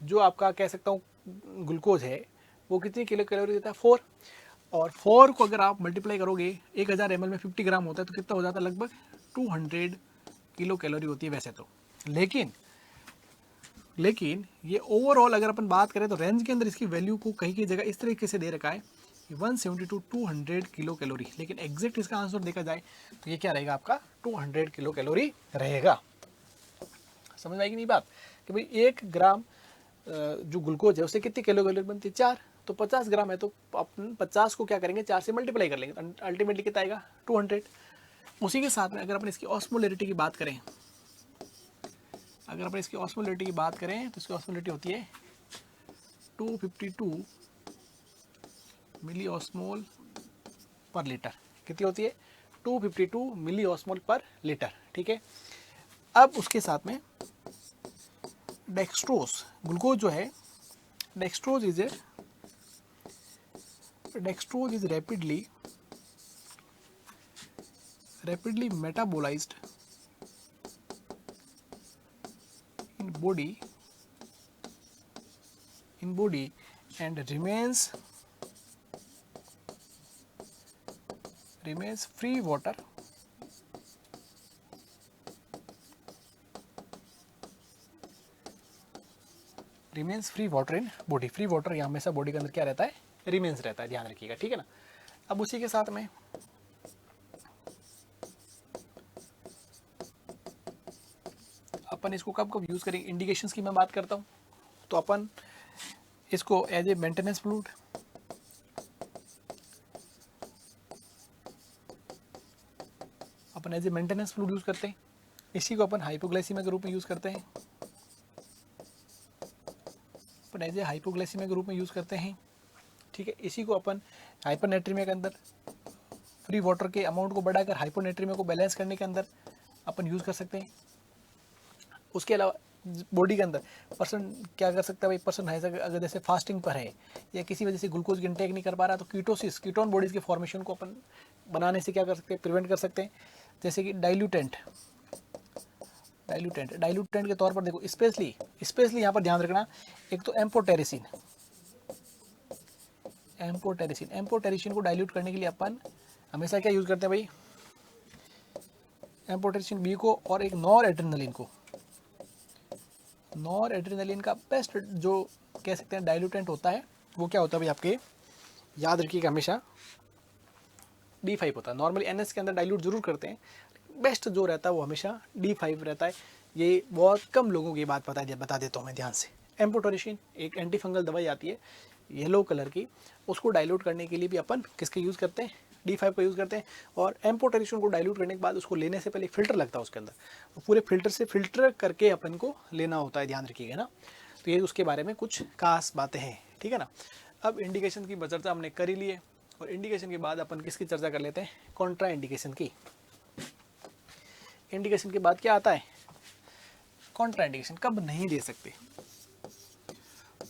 जो आपका कह सकता हूँ ग्लूकोज है वो कितनी किलो कैलोरी देता है, 4। और 4 को अगर आप मल्टीप्लाई करोगे, 1000 ml में 50 ग्राम होता है तो कितना हो जाता है, लगभग 200 किलो कैलोरी होती है वैसे तो, लेकिन ये ओवरऑल अगर अपन बात करें तो रेंज के अंदर इसकी वैल्यू को कहीं की जगह इस तरीके से दे रखा है 170 टू 200 किलो कैलोरी, लेकिन एग्जैक्ट इसका आंसर देखा जाए तो ये क्या रहेगा आपका 200 किलो कैलोरी रहेगा। समझ आएगी नहीं बात कि भाई 1 ग्राम जो ग्लूकोज है उससे कितनी किलो कैलोरी बनती है 4, तो 50 ग्राम है तो अपन 50 को क्या करेंगे 4 से मल्टीप्लाई कर लेंगे, अल्टीमेटली कितना आएगा 200। उसी के साथ में अगर अपन इसकी ऑस्मोलैरिटी की बात करें, अगर अपन इसकी ऑस्मोलैरिटी की बात करें तो इसकी ऑस्मोलैरिटी होती है 252 मिली ऑस्मोल पर लीटर। कितनी होती है 252 मिली ऑस्मोल पर लीटर, ठीक है। अब उसके साथ में डेक्सट्रोज, ग्लूकोज जो है dextrose is rapidly metabolised in body and remains free water in body। Free water यहाँ हमेशा बॉडी के अंदर क्या रहता है रिमेन्स रहता है, ध्यान रखिएगा, ठीक है ना। अब उसी के साथ में अपन इसको कब कब यूज़ करेंगे, इंडिकेशंस की मैं बात करता हूँ तो अपन इसको एज ए मेंटेनेंस फ्लूइड, अपन as a maintenance fluid use करते हैं। इसी को अपन हाइपोग्लाइसीमिया के रूप में यूज़ करते हैं, अपन एज ए हाइपोग्लाइसीमिया के रूप में यूज़ करते हैं, ठीक है। इसी को अपन हाइपरनेट्रीमिया के अंदर फ्री वाटर के अमाउंट को बढ़ाकर हाइपोनेट्रीमिया को बैलेंस करने के अंदर अपन यूज़ कर सकते हैं। उसके अलावा बॉडी के अंदर पर्सन क्या कर सकता है भाई, पर्सन है अगर जैसे फास्टिंग पर है या किसी वजह से ग्लूकोज की इंटेक नहीं कर पा रहा तो कीटोसिस, कीटोन बॉडीज के फॉर्मेशन को अपन बनाने से क्या कर सकते हैं, प्रिवेंट कर सकते हैं। जैसे कि डाइल्यूटेंट के तौर पर देखो, स्पेशली यहाँ पर ध्यान रखना, एक तो एम्पोटेरिसिन को डाइल्यूट करने के लिए अपन हमेशा क्या यूज़ करते हैं भाई, एम्पोटेरिसिन बी को और एक नॉर एड्रेनलिन का बेस्ट जो कह सकते हैं डाइल्यूटेंट होता है वो क्या होता है भाई आपके, याद रखिएगा हमेशा D5 होता है। नॉर्मली NS के अंदर डाइल्यूट जरूर करते हैं, बेस्ट जो रहता है वो हमेशा D5 रहता है। ये बहुत कम लोगों की बात बता देता हूँ मैं ध्यान से। एम्पोटेरिसिन एक एंटी फंगल दवाई आती है येलो कलर की, उसको डाइल्यूट करने के लिए भी अपन किसके यूज़ करते हैं, D5 का यूज़ करते हैं। और एम्पोटेरिसिन को डाइल्यूट करने के बाद उसको लेने से पहले फिल्टर लगता है उसके अंदर, वो पूरे फिल्टर से फिल्टर करके अपन को लेना होता है, ध्यान रखिएगा ना। तो ये उसके बारे में कुछ खास बातें हैं, ठीक है ना। अब इंडिकेशन की चर्चा हमने कर ही ली है, और इंडिकेशन के बाद अपन किसकी चर्चा कर लेते हैं, कॉन्ट्रा इंडिकेशन की। इंडिकेशन के बाद क्या आता है, कॉन्ट्रा इंडिकेशन। कब नहीं दे सकते,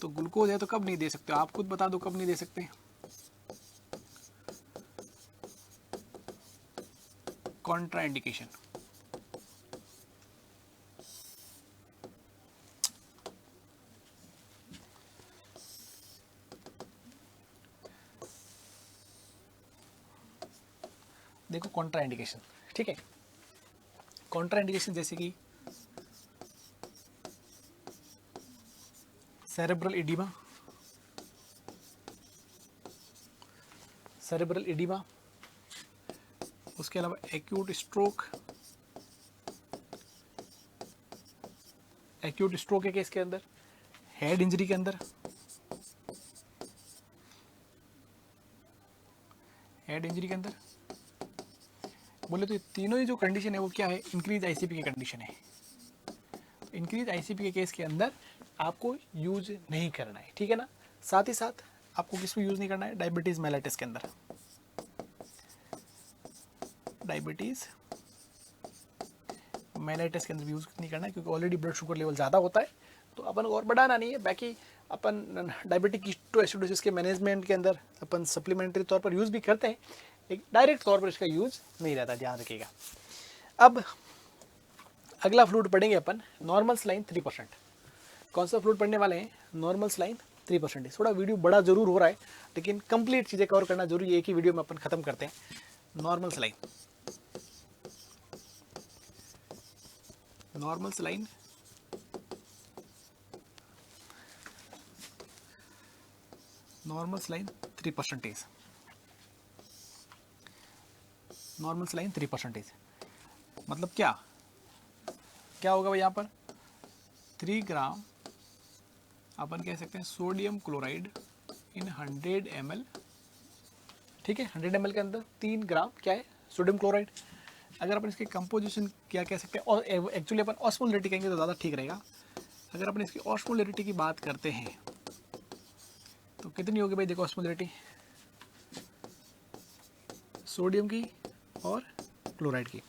तो ग्लूकोज है तो कब नहीं दे सकते, आप खुद बता दो कब नहीं दे सकते। कॉन्ट्रा इंडिकेशन, देखो कॉन्ट्रा इंडिकेशन, ठीक है। कॉन्ट्रा इंडिकेशन जैसे कि सेरेब्रल इडीमा, उसके अलावा एक्यूट स्ट्रोक के केस के अंदर, हेड इंजरी के अंदर, बोले तो तीनों ही जो कंडीशन है वो क्या है, इंक्रीज आईसीपी की कंडीशन है। इंक्रीज आईसीपी के केस के अंदर आपको यूज नहीं करना है, ठीक है ना। साथ ही साथ आपको किस में यूज नहीं करना है, डायबिटीज मेलाइटिस के अंदर, भी यूज नहीं करना है, क्योंकि ऑलरेडी ब्लड शुगर लेवल ज़्यादा होता है तो अपन को और बढ़ाना नहीं है। बाकी अपन डायबिटिक कीटोएसिडोसिस के मैनेजमेंट के अंदर अपन सप्लीमेंट्री तौर पर यूज़ भी करते हैं, एक डायरेक्ट तौर पर इसका यूज़ नहीं रहता, ध्यान रखिएगा। अब अगला फ्लूइड पढ़ेंगे अपन नॉर्मल सलाइन 3%। कौन सा फ्लूइड पढ़ने वाले हैं, नॉर्मल सलाइन 3%। थोड़ा वीडियो बड़ा जरूर हो रहा है लेकिन कंप्लीट चीज़ें कवर करना जरूरी है, एक ही वीडियो में अपन खत्म करते हैं। Normal saline normal saline normal saline 3%, normal saline 3%, मतलब क्या क्या होगा भाई यहाँ पर 3 ग्राम अपन कह सकते हैं सोडियम क्लोराइड इन 100 ml, ठीक है। 100 ml के अंदर 3 ग्राम क्या है सोडियम क्लोराइड। अगर अपन इसकी कंपोजिशन क्या कह सकते हैं, और एक्चुअली अपन ऑस्मोलरिटी कहेंगे तो ज़्यादा ठीक रहेगा। अगर अपन इसकी ऑस्मोलरिटी की बात करते हैं तो कितनी होगी भाई, देखो ऑस्मोलरिटी सोडियम की और क्लोराइड की।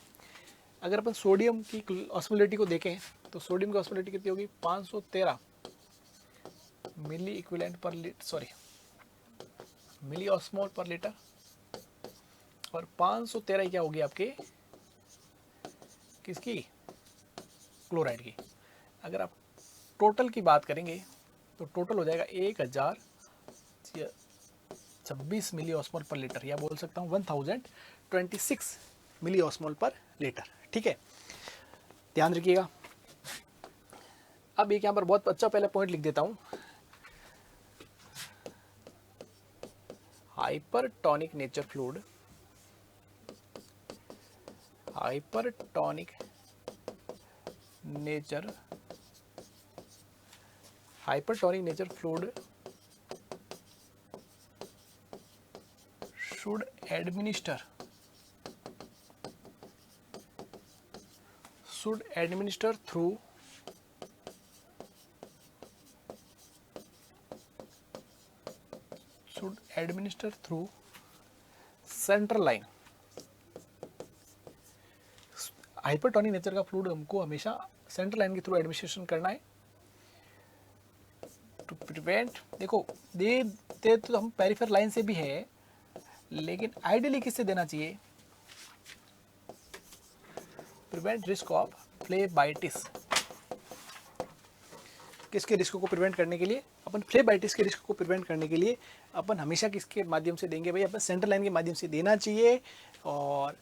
अगर अपन सोडियम की ऑस्मोलरिटी को देखें तो सोडियम की ऑस्मोलरिटी कितनी होगी 513 मिली इक्विवेलेंट पर लीटर, सॉरी मिली ऑस्मोल पर लीटर, और 513 क्या होगी आपके किसकी, क्लोराइड की। अगर आप टोटल की बात करेंगे तो टोटल हो जाएगा 1026 मिली ऑस्मोल पर लीटर, या बोल सकता हूँ 1026 मिली ऑस्मोल पर लीटर, ठीक है। ध्यान रखिएगा। अब एक यहाँ पर बहुत अच्छा पहले पॉइंट लिख देता हूँ, hypertonic nature fluid, hypertonic nature fluid should administer through central line. Hypertonic nature का फ्लूइड हमको हमेशा सेंट्रल लाइन के थ्रू एडमिनिस्ट्रेशन करना है टू प्रिवेंट, देखो दे तो हम पेरिफेरल लाइन से भी है, लेकिन आइडियली किससे देना चाहिए, प्रिवेंट रिस्क ऑफ फ्लेबाइटिस। किसके रिस्क को प्रिवेंट करने के लिए, अपन फ्लेबाइटिस के रिस्क को प्रिवेंट करने के लिए अपन हमेशा किसके माध्यम से देंगे भाई, अपन सेंट्रल लाइन के माध्यम से देना चाहिए। और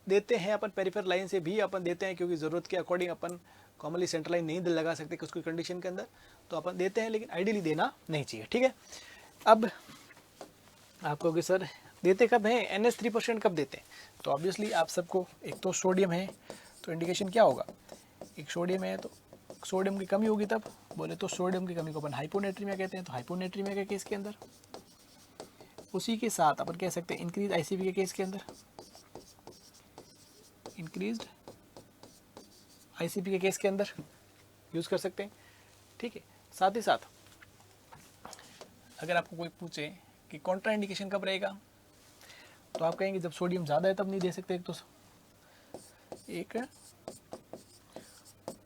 देते हैं अपन पेरिफेरल लाइन से भी अपन देते हैं, क्योंकि ज़रूरत के अकॉर्डिंग अपन कॉमनली सेंट्रल लाइन नहीं लगा सकते कुछ कुछ कंडीशन के अंदर, तो अपन देते हैं, लेकिन आइडियली देना नहीं चाहिए, ठीक है। अब आप कहोगे सर देते कब हैं, NH3% कब देते हैं, तो ऑब्वियसली आप सबको, एक तो सोडियम है तो इंडिकेशन क्या होगा, एक सोडियम है तो सोडियम की कमी होगी, तब बोले तो सोडियम की कमी को अपन हाइपोनेट्रीमिया कहते हैं, तो हाइपोनेट्रीमिया के केस के अंदर, उसी के साथ अपन कह सकते हैं इंक्रीज ICP के केस के अंदर, इंक्रीज्ड ICP के केस के अंदर यूज़ कर सकते हैं, ठीक है। साथ ही साथ अगर आपको कोई पूछे कि कॉन्ट्रा इंडिकेशन कब रहेगा, तो आप कहेंगे जब सोडियम ज़्यादा है तब नहीं दे सकते। एक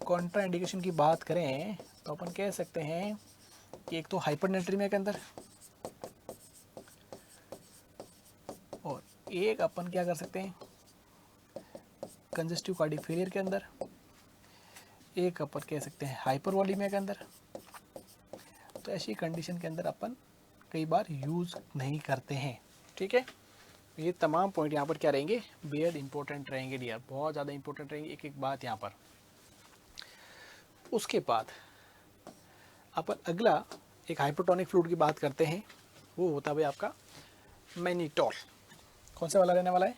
कॉन्ट्रा इंडिकेशन की बात करें तो अपन कह सकते हैं कि एक तो हाइपरनेट्रीमिया के अंदर, और एक अपन क्या कर सकते हैं कंजस्टिव कार्डियक फेलियर के अंदर, एक अपन कह सकते हैं हाइपरवॉलीमिया के अंदर। तो ऐसी कंडीशन के अंदर अपन कई बार यूज़ नहीं करते हैं, ठीक है। ये तमाम पॉइंट यहाँ पर क्या रहेंगे, बेहद इंपॉर्टेंट रहेंगे डियर, बहुत ज़्यादा इंपॉर्टेंट रहेंगे एक एक बात यहाँ पर। उसके बाद अपन अगला एक हाइपरटोनिक फ्लूइड की बात करते हैं, वो होता है भाई आपका मैनिटॉल। कौन सा वाला रहने वाला है,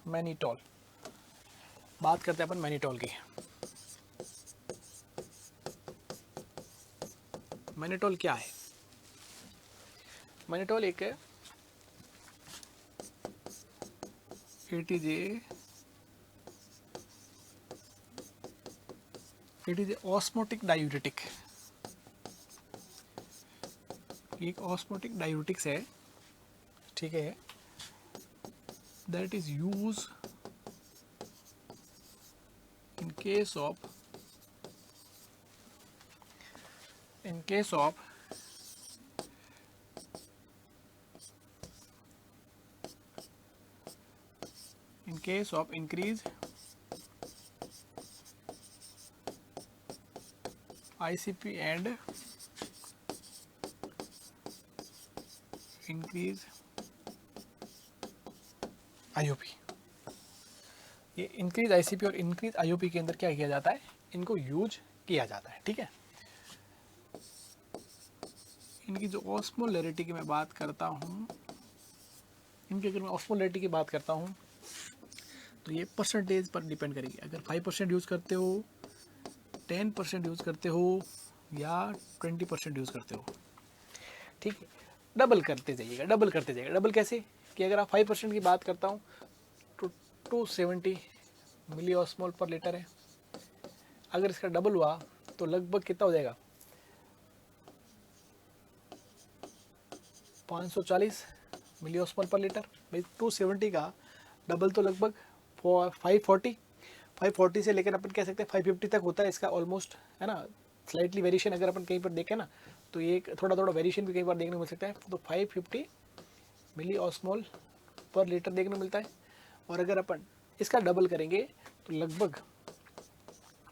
मैनिटॉल। बात करते हैं अपन मैनिटॉल की। मैनिटॉल क्या है, मैनिटॉल एक it is a osmotic diuretic, एक ऑस्मोटिक डायूरेटिक्स है, ठीक है, that is use in case of increase ICP and increase IOP। ये इंक्रीज ICP और इंक्रीज IOP के अंदर क्या किया जाता है, इनको यूज किया जाता है। ठीक है, इनकी जो ऑस्मोलैरिटी की मैं बात करता हूँ, इनकी अगर मैं ऑस्मोलैरिटी की बात करता हूँ तो ये परसेंटेज पर डिपेंड करेगी। अगर 5% यूज़ करते हो, 10% यूज़ करते हो या 20% यूज़ करते हो, ठीक है, डबल करते जाइएगा, डबल करते जाइएगा। डबल कैसे कि अगर आप 5% की बात करता हूँ तो 270 मिली ऑस्मोल पर लीटर है। अगर इसका डबल हुआ तो लगभग कितना हो जाएगा, 540 मिली ऑस्मोल पर लीटर। भाई 270 का डबल तो लगभग 540 से लेकर अपन कह सकते हैं 550 तक होता है इसका ऑलमोस्ट, है ना। स्लाइटली वेरिएशन अगर अपन कहीं पर देखें ना तो ये थोड़ा थोड़ा वेरिएशन भी कई बार देखने को मिल सकता है। तो 550 मिली ऑस्मोल पर लीटर देखने को मिलता है। और अगर अपन इसका डबल करेंगे तो लगभग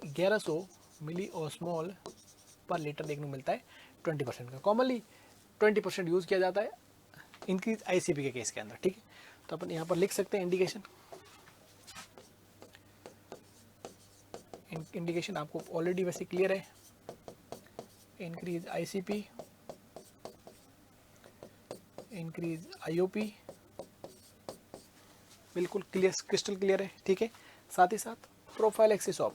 1100 मिली ऑस्मोल पर लीटर देखने को मिलता है 20% का। कॉमनली 20% यूज़ किया जाता है इंक्रीज आईसीपी के केस के अंदर। ठीक है, तो अपन यहाँ पर लिख सकते हैं इंडिकेशन। इंडिकेशन आपको ऑलरेडी वैसे क्लियर है, इंक्रीज आईसीपी, इंक्रीज आईओपी, बिल्कुल क्लियर, क्रिस्टल क्लियर है। ठीक है, साथ ही साथ prophylaxis of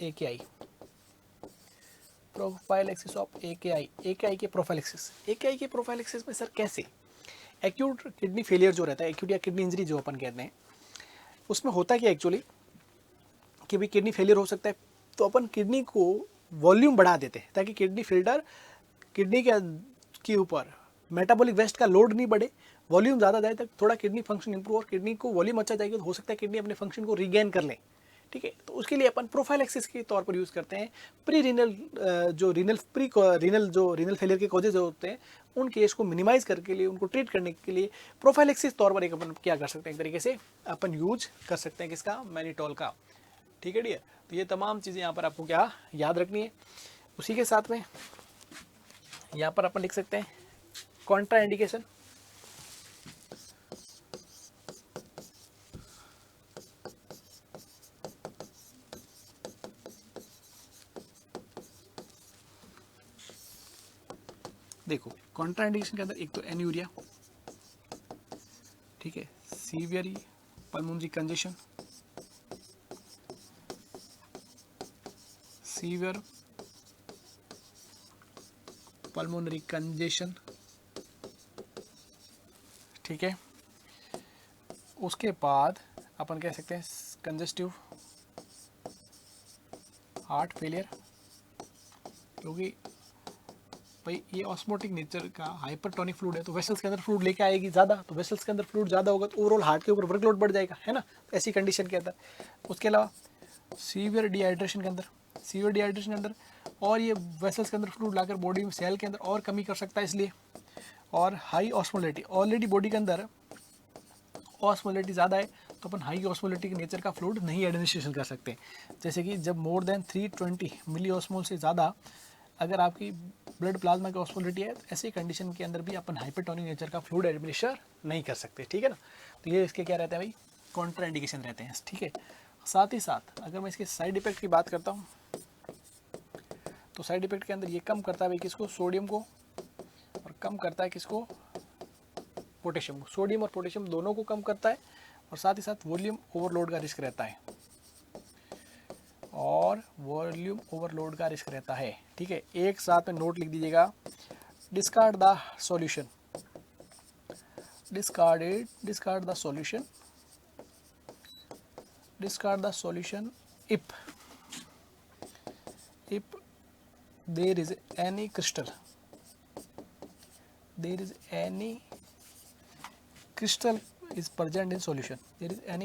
AKI, prophylaxis of AKI के प्रोफाइलैक्सिस में सर कैसे, एक्यूट किडनी फेलियर जो रहता है, एक्यूट या किडनी इंजरी जो अपन कहते हैं, उसमें होता क्या एक्चुअली कि भी किडनी फेलियर हो सकता है तो अपन किडनी को वॉल्यूम बढ़ा देते हैं ताकि किडनी फिल्टर, किडनी के ऊपर मेटाबॉलिक वेस्ट का लोड नहीं बढ़े, वॉल्यूम ज़्यादा जाए तक थोड़ा किडनी फंक्शन इंप्रूव और किडनी को वॉल्यूम अच्छा जाएगा तो हो सकता है किडनी अपने फंक्शन को रिगेन कर ले। ठीक है, तो उसके लिए अपन प्रोफाइलैक्सिस के तौर पर यूज़ करते हैं प्री रीनल जो रीनल फेलियर के कॉजेज होते हैं उन केस को मिनिमाइज करके लिए, उनको ट्रीट करने के लिए प्रोफाइलैक्सिस तौर पर एक अपन क्या कर सकते हैं, एक तरीके से अपन यूज कर सकते हैं किसका, मैनिटोल का। ठीक है डियर, तो ये तमाम चीज़ें यहाँ पर आपको क्या याद रखनी है। उसी के साथ में यहाँ पर अपन लिख सकते हैं कॉन्ट्रा इंडिकेशन। देखो कॉन्ट्रा इंडिकेशन के अंदर एक तो एन्यूरिया, ठीक है, severe pulmonary congestion, severe pulmonary congestion, ठीक है। उसके बाद अपन कह सकते हैं कंजेस्टिव हार्ट फेलियर, क्योंकि भाई ये ऑस्मोटिक नेचर का हाइपरटोनिक फ्लूइड है तो वेसल्स के अंदर फ्लूइड लेके आएगी ज़्यादा, तो वेसल्स के अंदर फ्लूइड ज़्यादा होगा तो ओवरऑल हार्ट के ऊपर वर्कलोड बढ़ जाएगा, है ना, तो ऐसी कंडीशन के अंदर। उसके अलावा सीवियर डिहाइड्रेशन के अंदर और ये वेसल्स के अंदर फ्लूइड लाकर बॉडी में सेल के अंदर और कमी कर सकता है इसलिए। और हाई ऑस्मोलिटी, ऑलरेडी बॉडी के अंदर ऑस्मोलिटी ज़्यादा है तो अपन हाई ऑस्मोलिटी के नेचर का फ्लूइड नहीं एडमिनिस्ट्रेशन कर सकते। जैसे कि जब मोर देन 320 मिली ऑस्मोल से ज़्यादा अगर आपकी ब्लड प्लाज्मा की ऑस्मोलिटी है तो ऐसी कंडीशन के अंदर भी अपन हाइपरटोनिक नेचर का फ्लूइड एडमिनिस्टर नहीं कर सकते। ठीक है ना, तो ये इसके क्या रहते हैं भाई, कॉन्ट्रा इंडिकेशन रहते हैं। ठीक है, साथ ही साथ अगर मैं इसके साइड इफेक्ट की बात करता हूँ तो साइड इफेक्ट के अंदर ये कम करता है भाई किसको, सोडियम को, और कम करता है किसको, पोटेशियम को। सोडियम और पोटेशियम दोनों को कम करता है और साथ ही साथ वॉल्यूम ओवरलोड का रिस्क रहता है, और वॉल्यूम ओवरलोड का रिस्क रहता है। ठीक है, एक साथ में नोट लिख दीजिएगा, discard the solution, discard the solution if there is any crystal is present in solution, in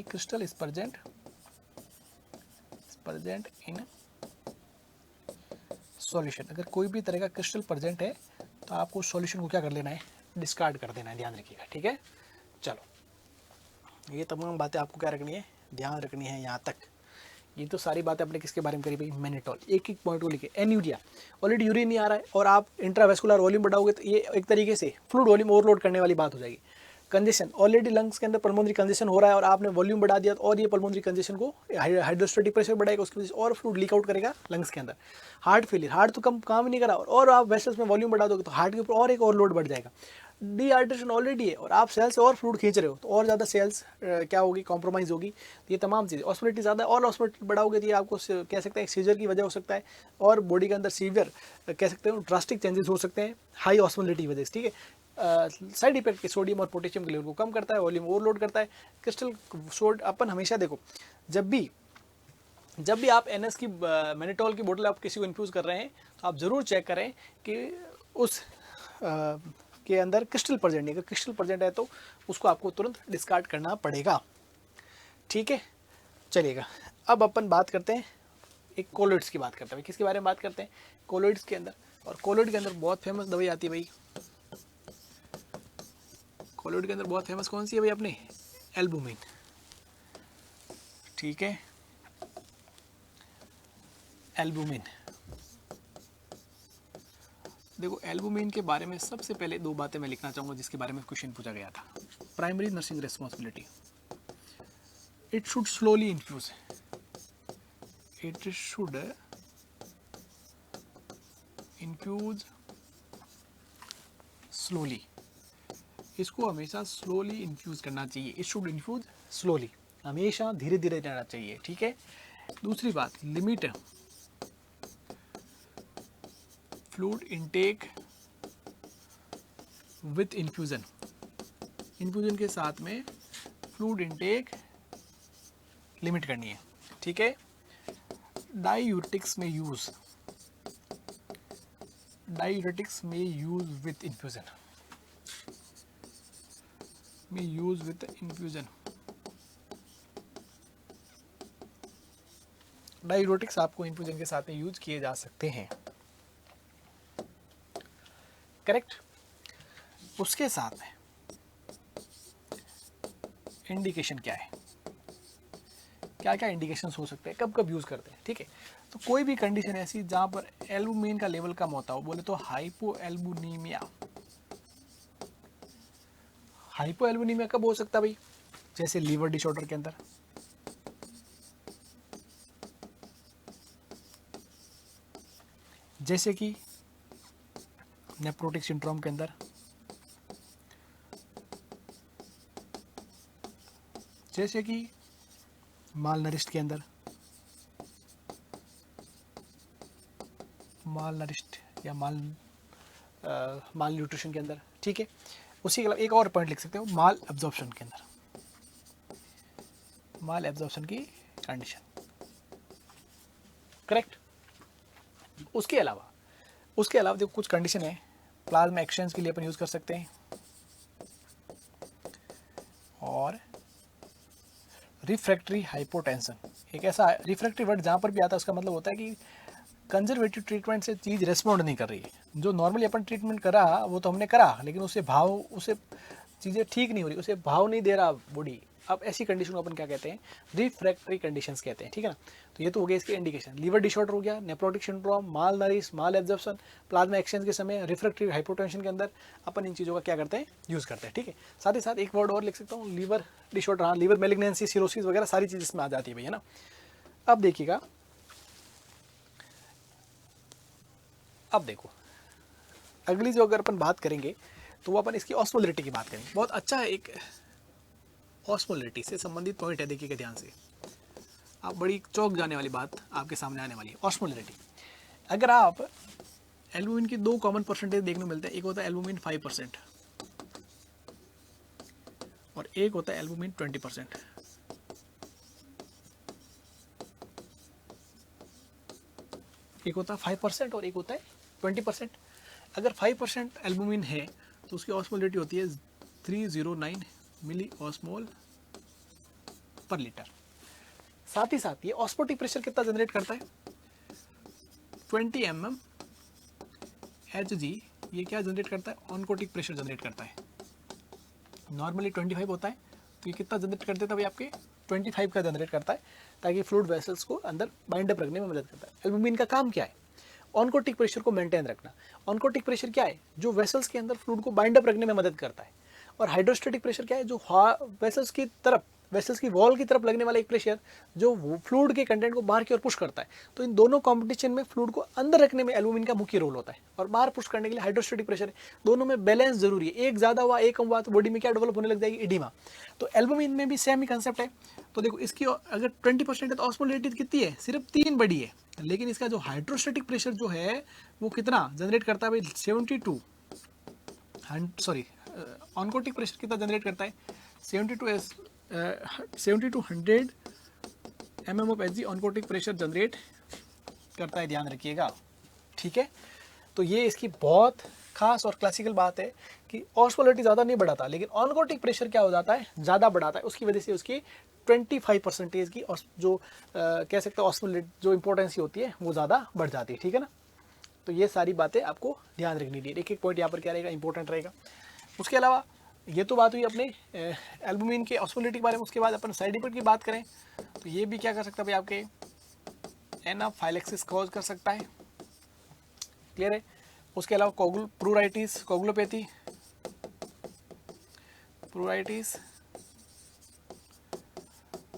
solution, अगर कोई भी तरह का क्रिस्टल प्रेजेंट है तो आपको सॉल्यूशन को क्या कर लेना है, डिस्कार्ड कर देना है, ध्यान रखिएगा। ठीक है, चलो ये तमाम बातें आपको क्या रखनी है, ध्यान रखनी है यहाँ तक। ये तो सारी बातें अपने किसके बारे में करी भाई, मैनिटोल। एक एक पॉइंट को लिखे, एन्यूरिया, ऑलरेडी यूरिन नहीं आ रहा है और आप इंट्रावेस्कुलर वॉल्यूम बढ़ाओगे तो ये एक तरीके से फ्लूइड वॉल्यूम ओवरलोड करने वाली बात हो जाएगी। कंजेशन, ऑलरेडी लंग्स के अंदर पल्मोनरी कंजेशन हो रहा है और आपने वॉल्यूम बढ़ा दिया और ये पल्मोनरी कंजेशन को हाइड्रोस्टैटिक प्रेशर बढ़ाएगा, उसकी वजह से और फ्लूइड लीक आउट करेगा लंग्स के अंदर। हार्ट फेलियर, हार्ट तो कम काम ही नहीं करा और आप वेसल्स में वॉल्यूम बढ़ा दोगे तो हार्ट के ऊपर और एक और लोड बढ़ जाएगा। डिहाइड्रेशन ऑलरेडी है और आप सेल से और फ्लूइड खींच रहे हो तो और ज़्यादा सेल्स क्या होगी, कॉम्प्रोमाइज़ होगी। ये तमाम चीज़ें, ऑस्मोलिटी ज़्यादा और ऑस्मोलिटी बढ़ाओगे तो ये आपको कह सकते हैं सीजर की वजह हो सकता है और बॉडी के अंदर सीवियर कह सकते हो ड्रास्टिक चेंजेस हो सकते हैं हाई ऑस्मोलिटी की वजह से, ठीक है। साइड इफेक्ट के सोडियम और पोटेशियम के लेवल को कम करता है, वॉल्यूम ओवरलोड करता है। क्रिस्टल सोड अपन हमेशा देखो, जब भी आप एनएस की मैनिटोल की बोतल आप किसी को इन्फ्यूज़ कर रहे हैं तो आप ज़रूर चेक करें कि उस के अंदर क्रिस्टल प्रेजेंट है। अगर क्रिस्टल प्रेजेंट है तो उसको आपको तुरंत डिस्कार्ड करना पड़ेगा, ठीक है। चलिएगा, अब अपन बात करते हैं एक कोलोइड्स की बात करते हैं। किसके बारे में बात करते हैं? कोलोइड्स के अंदर। और कोलोइड के अंदर बहुत फेमस दवाई आती है भाई। कोलोइड के अंदर बहुत फेमस कौन सी है भाई अपने? एल्बुमिन, ठीक है। एल्बुमिन, देखो एल्बुमिन के बारे में सबसे पहले दो बातें मैं लिखना चाहूँगा जिसके बारे में क्वेश्चन पूछा गया था। Primary nursing responsibility, it should slowly infuse, it should infuse slowly, इसको हमेशा स्लोली इन्फ्यूज़ करना चाहिए। इट शुड इन्फ्यूज स्लोली, हमेशा धीरे धीरे रहना चाहिए, ठीक है। दूसरी बात, limit fluid intake with infusion, infusion के साथ में फ्लूइड इनटेक लिमिट करनी है, ठीक है। डायूरेटिक्स में यूज़, डायूरेटिक्स में यूज़ विथ इन्फ्यूज़न, में यूज विथ इन्फ्यूजन। डायूरेटिक्स आपको इन्फ्यूजन के साथ में यूज किए जा सकते हैं, करेक्ट। उसके साथ में इंडिकेशन क्या है, क्या क्या इंडिकेशंस हो सकते हैं, कब कब यूज करते हैं, ठीक है। तो कोई भी कंडीशन ऐसी जहां पर एल्बुमिन का लेवल कम होता हो, बोले तो हाइपो एल्बुमिनिया। हाइपो एल्बुमिनिया कब हो सकता है भाई? जैसे लीवर डिसऑर्डर के अंदर, जैसे कि नेफ्रोटिक सिंड्रोम के अंदर, जैसे कि माल नरिस्ट के अंदर, माल नरिस्ट या माल न्यूट्रिशन के अंदर, ठीक है। उसी के अलावा एक और पॉइंट लिख सकते हो, माल एब्जॉर्प्शन के अंदर, माल एब्जॉर्प्शन की कंडीशन, करेक्ट। उसके अलावा देखो कुछ कंडीशन है प्लाज्मा एक्सचेंज के लिए अपन यूज कर सकते हैं, और रिफ्रैक्टरी हाइपोटेंशन, एक ऐसा रिफ्रैक्टरी वर्ड जहाँ पर भी आता है उसका मतलब होता है कि कंजर्वेटिव ट्रीटमेंट से चीज़ रेस्पॉन्ड नहीं कर रही है। जो नॉर्मली अपन ट्रीटमेंट करा वो तो हमने करा, लेकिन उसे चीज़ें ठीक नहीं हो रही, उसे भाव नहीं दे रहा बॉडी। अब ऐसी कंडीशन को अपन क्या कहते हैं? रिफ्रैक्टरी कंडीशंस कहते हैं, ठीक है ना। तो ये तो हो गया इसके इंडिकेशन। लीवर डिसऑर्डर हो गया, नेफ्रोटिक सिंड्रोम, माल नरिश, माल एब्जॉर्प्शन, प्लाज्मा एक्सचेंज के समय, रिफ्रैक्टरी हाइपोटेंशन के अंदर अपन इन चीज़ों का क्या करते हैं? यूज़ करते हैं, ठीक है। साथ ही साथ एक वर्ड और लिख सकता हूँ, लीवर डिसऑर्डर, हाँ, लीवर मैलिग्नेंसी, सिरोसिस वगैरह सारी चीज़ इसमें आ जाती है भैया ना। अब देखिएगा, अब देखो अगली जो अगर अपन बात करेंगे तो वो अपन इसकी ऑस्मोलरिटी की बात करेंगे। बहुत अच्छा एक ऑस्मोलरिटी से संबंधित पॉइंट है, देखिएगा ध्यान से, आप बड़ी चौंक जाने वाली बात आपके सामने आने वाली है। ऑस्मोलरिटी, अगर आप एल्बुमिन की दो कॉमन परसेंटेज देखने को मिलते हैं, एक होता है एल्बुमिन 5% और एक होता है एल्बुमिन 20%। एक होता है 5% और एक होता है 20%। अगर 5% एल्बुमिन है तो उसकी ऑस्मोलरिटी होती है 309 मिली ऑस्मोल पर लीटर। साथ ही साथ ये ऑस्मोटिक प्रेशर कितना जनरेट करता है? 20 mm Hg। ये क्या जनरेट करता है? ऑनकोटिक प्रेशर जनरेट करता है। नॉर्मली 25 होता है, तो ये कितना जनरेट कर देता है भाई? आपके 25 का जनरेट करता है, ताकि फ्लूइड वेसल्स को अंदर बाइंड अप रखने में मदद करता है। एल्बुमिन का काम क्या है? ऑनकोटिक प्रेशर को मेंटेन रखना। ऑनकोटिक प्रेशर क्या है? जो वेसल्स के अंदर फ्लूइड को बाइंड अप रखने में मदद करता है। और हाइड्रोस्टेटिक प्रेशर क्या है, जो वेसल्स की वॉल की तरफ लगने वाला एक प्रेशर जो फ्लूइड के कंटेंट को बाहर की ओर पुश करता है। तो इन दोनों कॉम्पिटिशन में फ्लूइड को अंदर रखने में एल्बुमिन का मुख्य रोल होता है और बाहर पुश करने के लिए हाइड्रोस्टेटिक प्रेशर है। दोनों में बैलेंस जरूरी है, एक ज्यादा हुआ एक कम हुआ तो बॉडी में क्या डेवलप होने लग जाएगी, एडिमा। तो एल्बुमिन में भी सेम ही कंसेप्ट है। तो देखो इसकी अगर 20% है तो ऑस्मोलेटिस कितनी है, सिर्फ 3 बड़ी है, लेकिन इसका जो हाइड्रोस्टेटिक प्रेशर जो है वो कितना जनरेट करता है भाई, 72 ऑनकोटिक प्रेशर कितना जनरेट करता है, 70 to 100 mm of H oncotic pressure generate करता है, ध्यान रखिएगा, ठीक है। तो ये इसकी बहुत खास और क्लासिकल बात है कि ऑस्मोलेटिस ज़्यादा नहीं बढ़ाता, लेकिन ऑनकोटिक प्रेशर क्या हो जाता है, ज़्यादा बढ़ाता है। उसकी वजह से उसकी 25% की जो कह सकते हैं ऑस्मोलेट जो इंपॉर्टेंस होती है वो ज़्यादा बढ़ जाती है, ठीक है ना। तो ये सारी बातें आपको ध्यान रखनी चाहिए, एक एक पॉइंट यहाँ पर क्या रहेगा, इंपॉर्टेंट रहेगा। उसके अलावा ये तो बात हुई अपने एल्बुमिन के ऑस्मोलेटिस के बारे में। उसके बाद अपन साइड इफेक्ट की बात करें तो ये भी क्या कर सकता है भाई, आपके एनाफाइलेक्सिस कॉज कर सकता है, क्लियर है। उसके अलावा प्लूराइटिस, कोगुलोपैथी,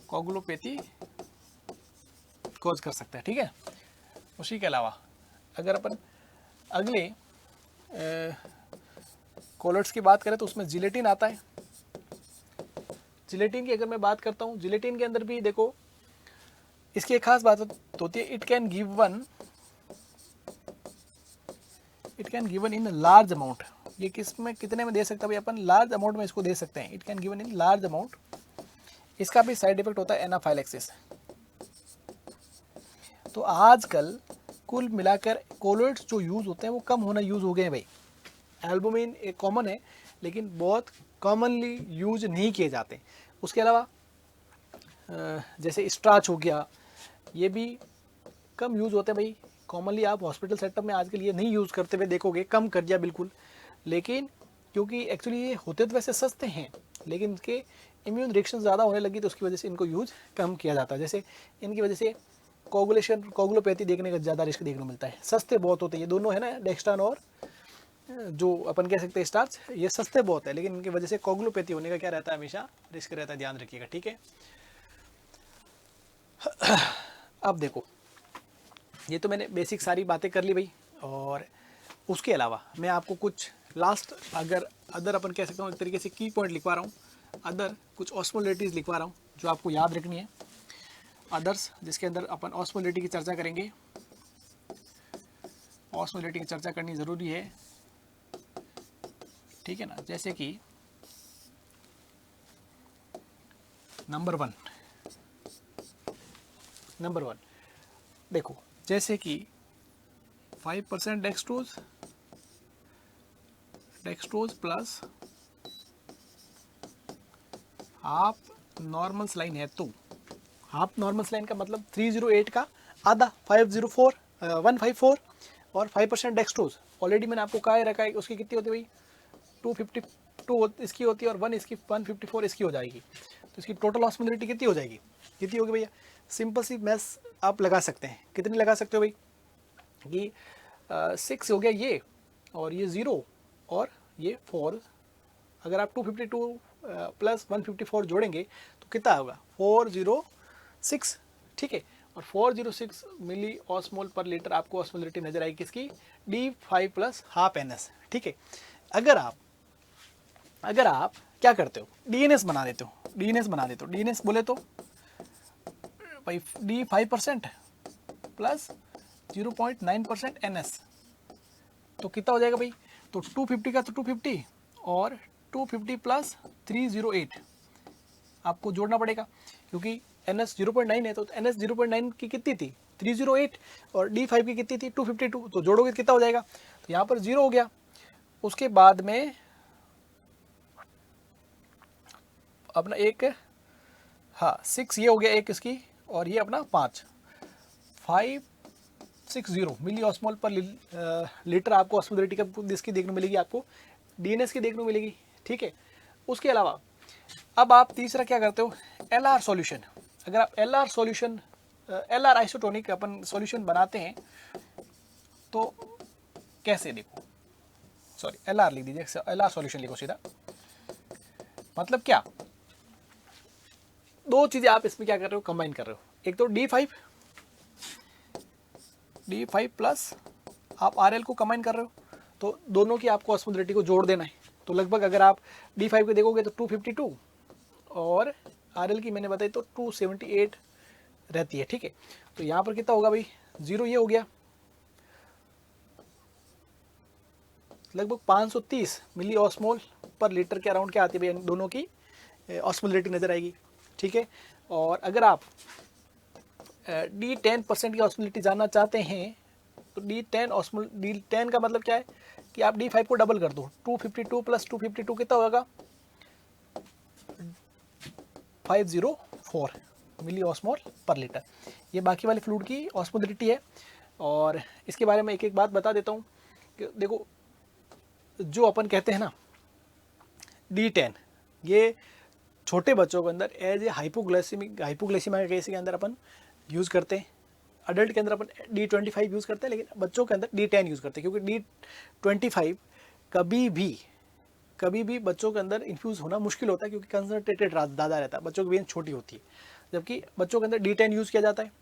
कोगुलोपैथी कॉज कर सकता है, ठीक है। उसी के अलावा अगर अपन अगले कोलर्ट्स की बात करें तो उसमें जिलेटिन आता है। जिलेटिन की अगर मैं बात करता हूँ, जिलेटिन के अंदर भी देखो इसकी एक खास बात होती है, it can given in large amount. ये कितने में दे सकता है भाई, अपन लार्ज अमाउंट में इसको दे सकते हैं, it can given in large amount. इसका भी साइड इफेक्ट होता है एनाफाइलेक्सिस। तो आजकल कुल मिलाकर कोलॉइड्स जो यूज होते हैं वो कम होना यूज हो गए हैं भाई। एल्बुमिन एक कॉमन है लेकिन बहुत कॉमनली यूज नहीं किए जाते। उसके अलावा जैसे स्टार्च हो गया, ये भी कम यूज़ होते हैं भाई। कॉमनली आप हॉस्पिटल सेटअप में आजकल ये नहीं यूज़ करते हुए देखोगे, कम कर दिया बिल्कुल। लेकिन क्योंकि एक्चुअली ये होते तो वैसे सस्ते हैं, लेकिन इनके इम्यून रिएक्शन ज़्यादा होने लगी तो उसकी वजह से इनको यूज़ कम किया जाता है। जैसे इनकी वजह से कोगुलोपैथी देखने का ज़्यादा रिस्क देखने को मिलता है। सस्ते बहुत होते हैं ये दोनों, है ना, डेक्स्ट्रान और जो अपन कह सकते हैं स्टार्च, ये सस्ते बहुत है, लेकिन इनकी वजह से कोगुलोपैथी होने का क्या रहता है, हमेशा रिस्क रहता है, ध्यान रखिएगा, ठीक है। अब देखो ये तो मैंने बेसिक सारी बातें कर ली भाई, और उसके अलावा मैं आपको कुछ लास्ट अदर अपन कह सकता हूँ एक तरीके से की पॉइंट लिखवा रहा हूँ, अदर कुछ ऑस्मोलेटिस लिखवा रहा हूँ जो आपको याद रखनी है, अदर्स, जिसके अंदर अपन ऑस्मोलेटी की चर्चा करेंगे। ऑस्मोलेटी की चर्चा करनी ज़रूरी है, ठीक है ना। जैसे कि नंबर वन देखो, जैसे कि 5% dextrose plus half normal saline है, तो हाफ नॉर्मल स्लाइन का मतलब 308 का आधा 154 और 5% डेक्सट्रोज। ऑलरेडी मैंने आपको कहा रखा है उसकी कितनी होती है भाई, 252 इसकी होती है और 154 इसकी हो जाएगी। तो इसकी टोटल ऑस्मोलेटी कितनी हो जाएगी, कितनी होगी भैया, सिंपल सी मैथ्स आप लगा सकते हैं। कितनी लगा सकते हो भाई कि 6 हो गया ये, और ये 0 और ये 4। अगर आप 252 प्लस 154 जोड़ेंगे तो कितना होगा, 406, ठीक है। और 406 मिली ऑस्मोल पर लीटर आपको ऑस्मोलेटी नजर आएगी किसकी, D5 प्लस हाफ NS, ठीक है। अगर आप क्या करते हो, DNS बना देते हो, DNS बोले तो भाई D5% प्लस 0.9% NS, तो कितना हो जाएगा भाई, तो 250 का तो 250 और 250 प्लस 308 आपको जोड़ना पड़ेगा, क्योंकि NS 0.9 है तो NS 0.9 की कितनी थी, 308, और D5 की कितनी थी, 252, तो जोड़ोगे कितना हो जाएगा, तो यहाँ पर 0 हो गया। उसके बाद में अपना एक 6 ये हो गया एक इसकी, और ये अपना 560 मिली ऑस्मोल पर लीटर आपको ऑस्मोलेटी का इसकी देखने मिलेगी, आपको DNS की देखने मिलेगी, ठीक है। उसके अलावा अब आप तीसरा क्या करते हो, LR सॉल्यूशन। अगर आप LR आइसोटोनिक अपन सॉल्यूशन बनाते हैं तो कैसे, देखो सॉरी LR लिख दीजिए, LR सॉल्यूशन लिखो सीधा, मतलब क्या, दो चीज़ें आप इसमें क्या कर रहे हो, कंबाइन कर रहे हो। एक तो D5 प्लस आप RL को कंबाइन कर रहे हो, तो दोनों की आपको ऑस्मोलरिटी को जोड़ देना है। तो लगभग अगर आप D5 को देखोगे तो 252 और RL की मैंने बताई तो 278 रहती है, ठीक है। तो यहाँ पर कितना होगा भाई, 0 ये हो गया, लगभग 530 मिली ऑस्मोल पर लीटर के अराउंड क्या आती है भाई, दोनों की ऑस्मोलरिटी नज़र आएगी, ठीक है। और अगर आप D10% की ऑस्मोलरिटी जानना चाहते हैं तो D10 का मतलब क्या है कि आप D5 को डबल कर दो, 252 प्लस 252 कितना होगा, 504 मिली ऑस्मोल पर लीटर। ये बाकी वाले फ्लूइड की ऑस्मोलरिटी है। और इसके बारे में एक एक बात बता देता हूँ कि देखो, जो अपन कहते हैं ना D10, ये छोटे बच्चों के अंदर एज ए हाइपोग्लाइसीमिया केस के अंदर अपन यूज़ करते हैं। अडल्ट के अंदर अपन D25 यूज़ करते हैं, लेकिन बच्चों के अंदर D10 यूज़ करते हैं, क्योंकि D25 कभी भी बच्चों के अंदर इन्फ्यूज़ होना मुश्किल होता है, क्योंकि कंसनट्रेटेड ज़्यादा रहता है, बच्चों की वेन छोटी होती है, जबकि बच्चों के अंदर D10 यूज़ किया जाता है।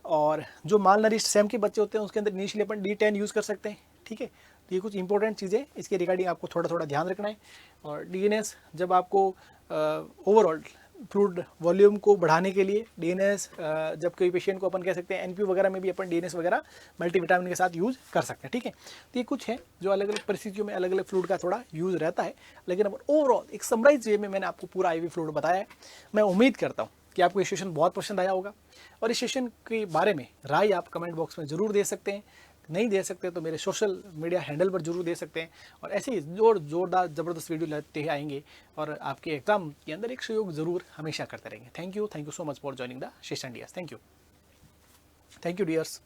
और जो माल नरिश्ड सेम के बच्चे होते हैं उसके अंदर इनिशियली अपन D10 यूज़ कर सकते हैं, ठीक है। तो ये कुछ इंपॉर्टेंट चीज़ें इसके रिगार्डिंग आपको थोड़ा थोड़ा ध्यान रखना है। और DNS जब आपको ओवरऑल फ्लूइड वॉल्यूम को बढ़ाने के लिए DNS, जब कोई पेशेंट को अपन कह सकते हैं NP वगैरह में भी अपन DNS वगैरह मल्टीविटामिन के साथ यूज़ कर सकते हैं, ठीक है। तो ये कुछ है जो अलग अलग परिस्थितियों में अलग अलग फ्लूइड का थोड़ा यूज़ रहता है, लेकिन अपन ओवरऑल एक समराइज वे में मैंने आपको पूरा IV फ्लूइड बताया है। मैं उम्मीद करता हूँ कि आपको ये सेशन बहुत पसंद आया होगा, और इस सेशन के बारे में राय आप कमेंट बॉक्स में ज़रूर दे सकते हैं। नहीं दे सकते तो मेरे सोशल मीडिया हैंडल पर जरूर दे सकते हैं, और ऐसे ही जोरदार ज़बरदस्त वीडियो लेते आएंगे और आपके एग्जाम के अंदर एक सहयोग ज़रूर हमेशा करते रहेंगे। Thank you so much for joining the session dears. Thank you dears.